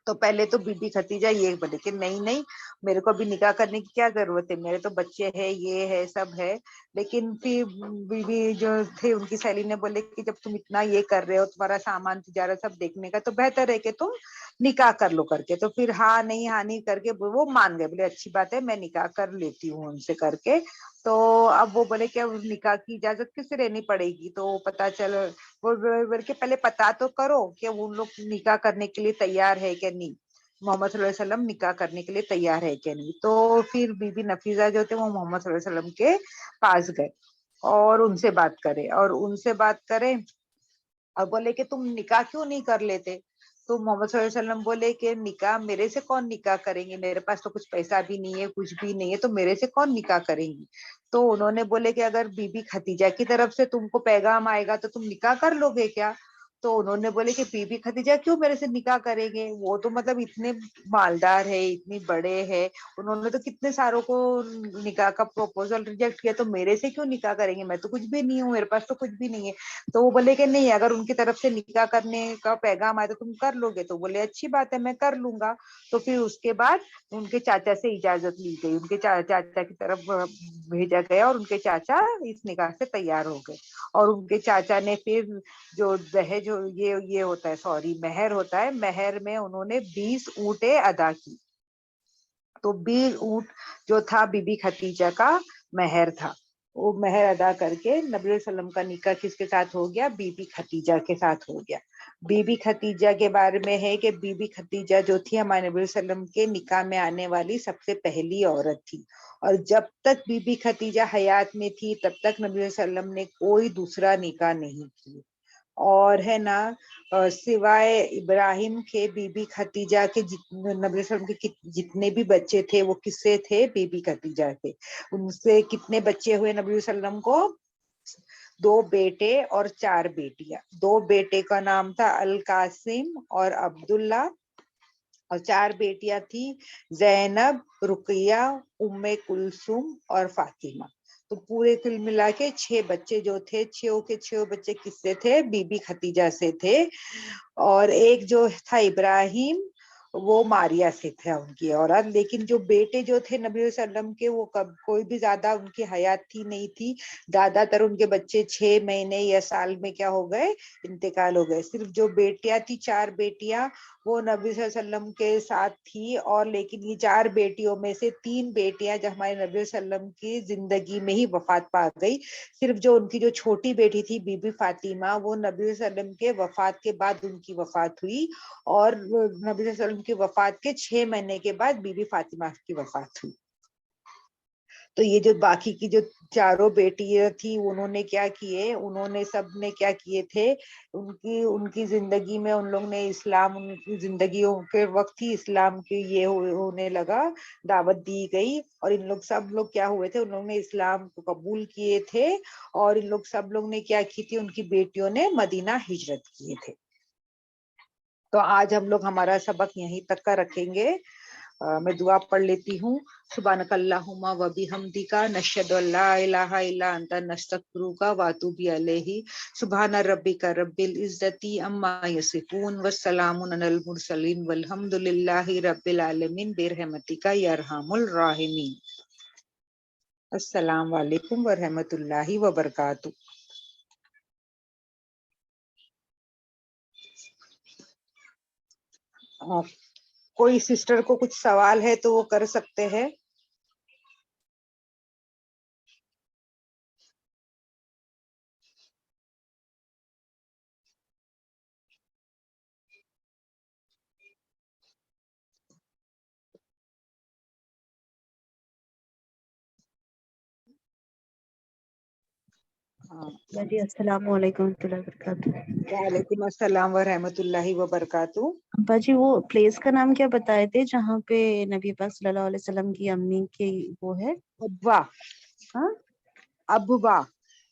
A: तो पहले तो बीबी खदीजा ये बोले कि नहीं नहीं, मेरे को अभी निकाह करने की क्या जरूरत है, मेरे तो बच्चे हैं, ये है, सब है। लेकिन फिर बीबी जो थे उनकी सहेली ने बोले कि जब तुम इतना ये कर रहे हो, तुम्हारा सामान तिजारत सब देखने का, तो बेहतर है कि तुम निकाह कर लो करके। तो फिर हाँ नहीं करके वो मान गए, बोले अच्छी बात है, मैं निकाह कर लेती हूँ उनसे करके। तो अब वो बोले कि अब निकाह की इजाजत किससे लेनी पड़ेगी, तो पता चल वो बोल के पहले पता तो करो कि उन लोग निकाह करने के लिए तैयार है कि नहीं, मोहम्मद सल्लल्लाहु अलैहि वसल्लम निकाह करने के लिए तैयार है कि नहीं। तो फिर बीबी नफीसा जो थे वो मोहम्मद सल्लल्लाहु अलैहि वसल्लम के पास गए और उनसे बात करे, और उनसे बात करें और बोले कि तुम निकाह क्यों नहीं कर लेते। तो मोहम्मद सल्लल्लाहु अलैहि वसल्लम बोले कि निकाह मेरे से कौन निकाह करेंगे, मेरे पास तो कुछ पैसा भी नहीं है, कुछ भी नहीं है, तो मेरे से कौन निकाह करेंगी। तो उन्होंने बोले कि अगर बीबी खदीजा की तरफ से तुमको पैगाम आएगा तो तुम निकाह कर लोगे क्या। तो उन्होंने बोले कि बीबी खदीजा क्यों मेरे से निकाह करेंगे, वो तो मतलब इतने मालदार है, इतनी बड़े है, उन्होंने तो कितने सारों को निकाह का प्रपोजल रिजेक्ट किया, तो मेरे से क्यों निकाह करेंगे, मैं तो कुछ भी नहीं हूँ, मेरे पास तो कुछ भी नहीं है। तो वो बोले कि नहीं, अगर उनकी तरफ से निकाह करने का पैगाम आए तो तुम कर लोगे। तो बोले अच्छी बात है, मैं कर लूंगा। तो फिर उसके बाद उनके चाचा से इजाजत ली गई, उनके चाचा की तरफ भेजा गया, और उनके चाचा इस निकाह से तैयार हो गए। और उनके चाचा ने फिर जो दहेज ये होता है, सॉरी मेहर होता है, मेहर में उन्होंने 20 ऊँटें अदा की। तो 20 ऊँट जो था बीबी खदीजा का मेहर था, वो मेहर अदा करके नबी वसल्लम का निकाह किसके साथ हो गया, बीबी खदीजा के साथ हो गया। बीबी खदीजा के बारे में है कि बीबी खदीजा जो थी हमारे नबी वसल्लम के निकाह में आने वाली सबसे पहली औरत थी, और जब तक बीबी खदीजा हयात में थी तब तक नबी वसल्लम ने कोई दूसरा निकाह नहीं किया। और है ना सिवाय इब्राहिम के बीबी खदीजा के नबी वसल्लम के जितने भी बच्चे थे वो किससे थे, बीबी खदीजा के। उनसे कितने बच्चे हुए नबी वसल्लम को, 2 बेटे और 4 बेटियां। 2 बेटे का नाम था अल कासिम और अब्दुल्ला, और 4 बेटियां थी जैनब, रुकिया, उम्मे कुलसुम और फातिमा। तो पूरे कुल मिला के 6 बच्चे जो थे, 6 के 6 बच्चे किससे थे, बीबी खदीजा से थे। और एक जो था इब्राहिम, वो मारिया से थे उनकी औरत। लेकिन जो बेटे जो थे नबी वसल्लम के, वो कब कोई भी ज्यादा उनकी हयात थी नहीं थी, ज्यादातर उनके बच्चे 6 महीने या साल में क्या हो गए, इंतकाल हो गए। सिर्फ जो बेटियां थी, 4 बेटियां, وہ نبی صلی اللہ علیہ وسلم کے ساتھ تھی، اور لیکن یہ 4 بیٹیوں میں سے 3 بیٹیاں جو ہمارے نبی صلی اللہ علیہ وسلم کی زندگی میں ہی وفات پا گئی. صرف جو ان کی جو چھوٹی بیٹی تھی بی بی فاطمہ، وہ نبی صلی اللہ علیہ وسلم کے وفات کے بعد ان کی وفات ہوئی، اور نبی صلی اللہ علیہ وسلم کی وفات کے 6 مہینے کے بعد بی بی فاطمہ کی وفات ہوئی. تو یہ جو باقی کی جو 4 بیٹیاں تھی، انہوں نے کیا کیے، انہوں نے سب نے کیا کیے تھے، ان کی زندگی میں ان لوگ نے اسلام، ان کی زندگیوں کے وقت ہی اسلام کی یہ ہونے لگا، دعوت دی گئی، اور ان لوگ سب لوگ کیا ہوئے تھے، ان لوگ نے اسلام کو قبول کیے تھے، اور ان لوگ سب لوگ نے کیا کی تھی، ان کی بیٹیوں نے مدینہ ہجرت کیے تھے. تو آج ہم لوگ ہمارا سبق یہیں تک کا رکھیں گے. میں دعا پڑھ لیتی ہوں. سبحانک اللہم و بحمدک، نشہد ان لا الہ الا انت، نستغفرک و اتوب الیہ. سبحان ربک رب العزۃ عما یصفون والسلام علی المرسلین والحمد للہ رب العالمین برحمتک یا ارحم الراحمین. السلام علیکم ورحمۃ اللہ وبرکاتہ. کوئی سسٹر کو کچھ سوال ہے تو وہ کر سکتے ہیں.
D: جی السلام علیکم ورحمۃ اللہ وبرکاتہ.
A: وعلیکم السلام ورحمۃ اللہ وبرکاتہ.
D: ابا جی وہ پلیس کا نام کیا بتائے تھے جہاں پہ نبی پاک صلی اللہ علیہ وسلم کی امی کی وہ ہے؟
A: ابوا.
D: ہاں
A: ابوا.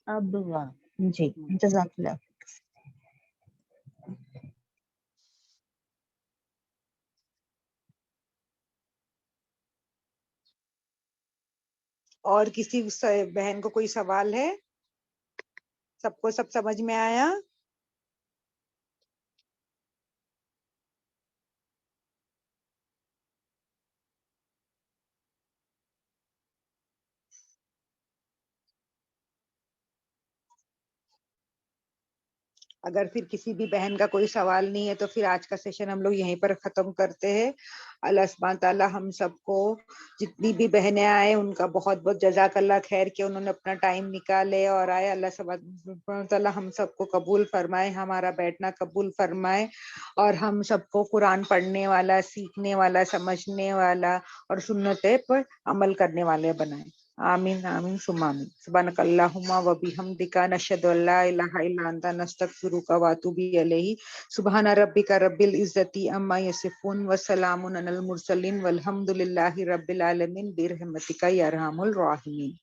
D: ابوا. جی جزاک اللہ.
A: اور کسی بہن کو کوئی سوال ہے؟ سب کو سب سمجھ میں آیا؟ اگر پھر کسی بھی بہن کا کوئی سوال نہیں ہے تو پھر آج کا سیشن ہم لوگ یہیں پر ختم کرتے ہیں. اللہ سبحانہ تعالیٰ ہم سب کو، جتنی بھی بہنیں آئے ان کا بہت بہت جزاک اللہ خیر کہ انہوں نے اپنا ٹائم نکالے اور آئے. اللہ سبحانہ تعالیٰ ہم سب کو قبول فرمائے، ہمارا بیٹھنا قبول فرمائے، اور ہم سب کو قرآن پڑھنے والا، سیکھنے والا، سمجھنے والا اور سنتیں پر عمل کرنے والے بنائے. آمین آمین ثم آمین. سبحانک اللہم و بحمدک، نشہد ان لا الہ الا انت، نستغفرک و اتوب الیہ. سبحان ربک رب العزۃ عما یصفون والسلام علی المرسلین والحمد للہ رب العالمین برحمتک یا ارحم الراحمین.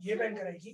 E: یہ بینڈ کرائے گی.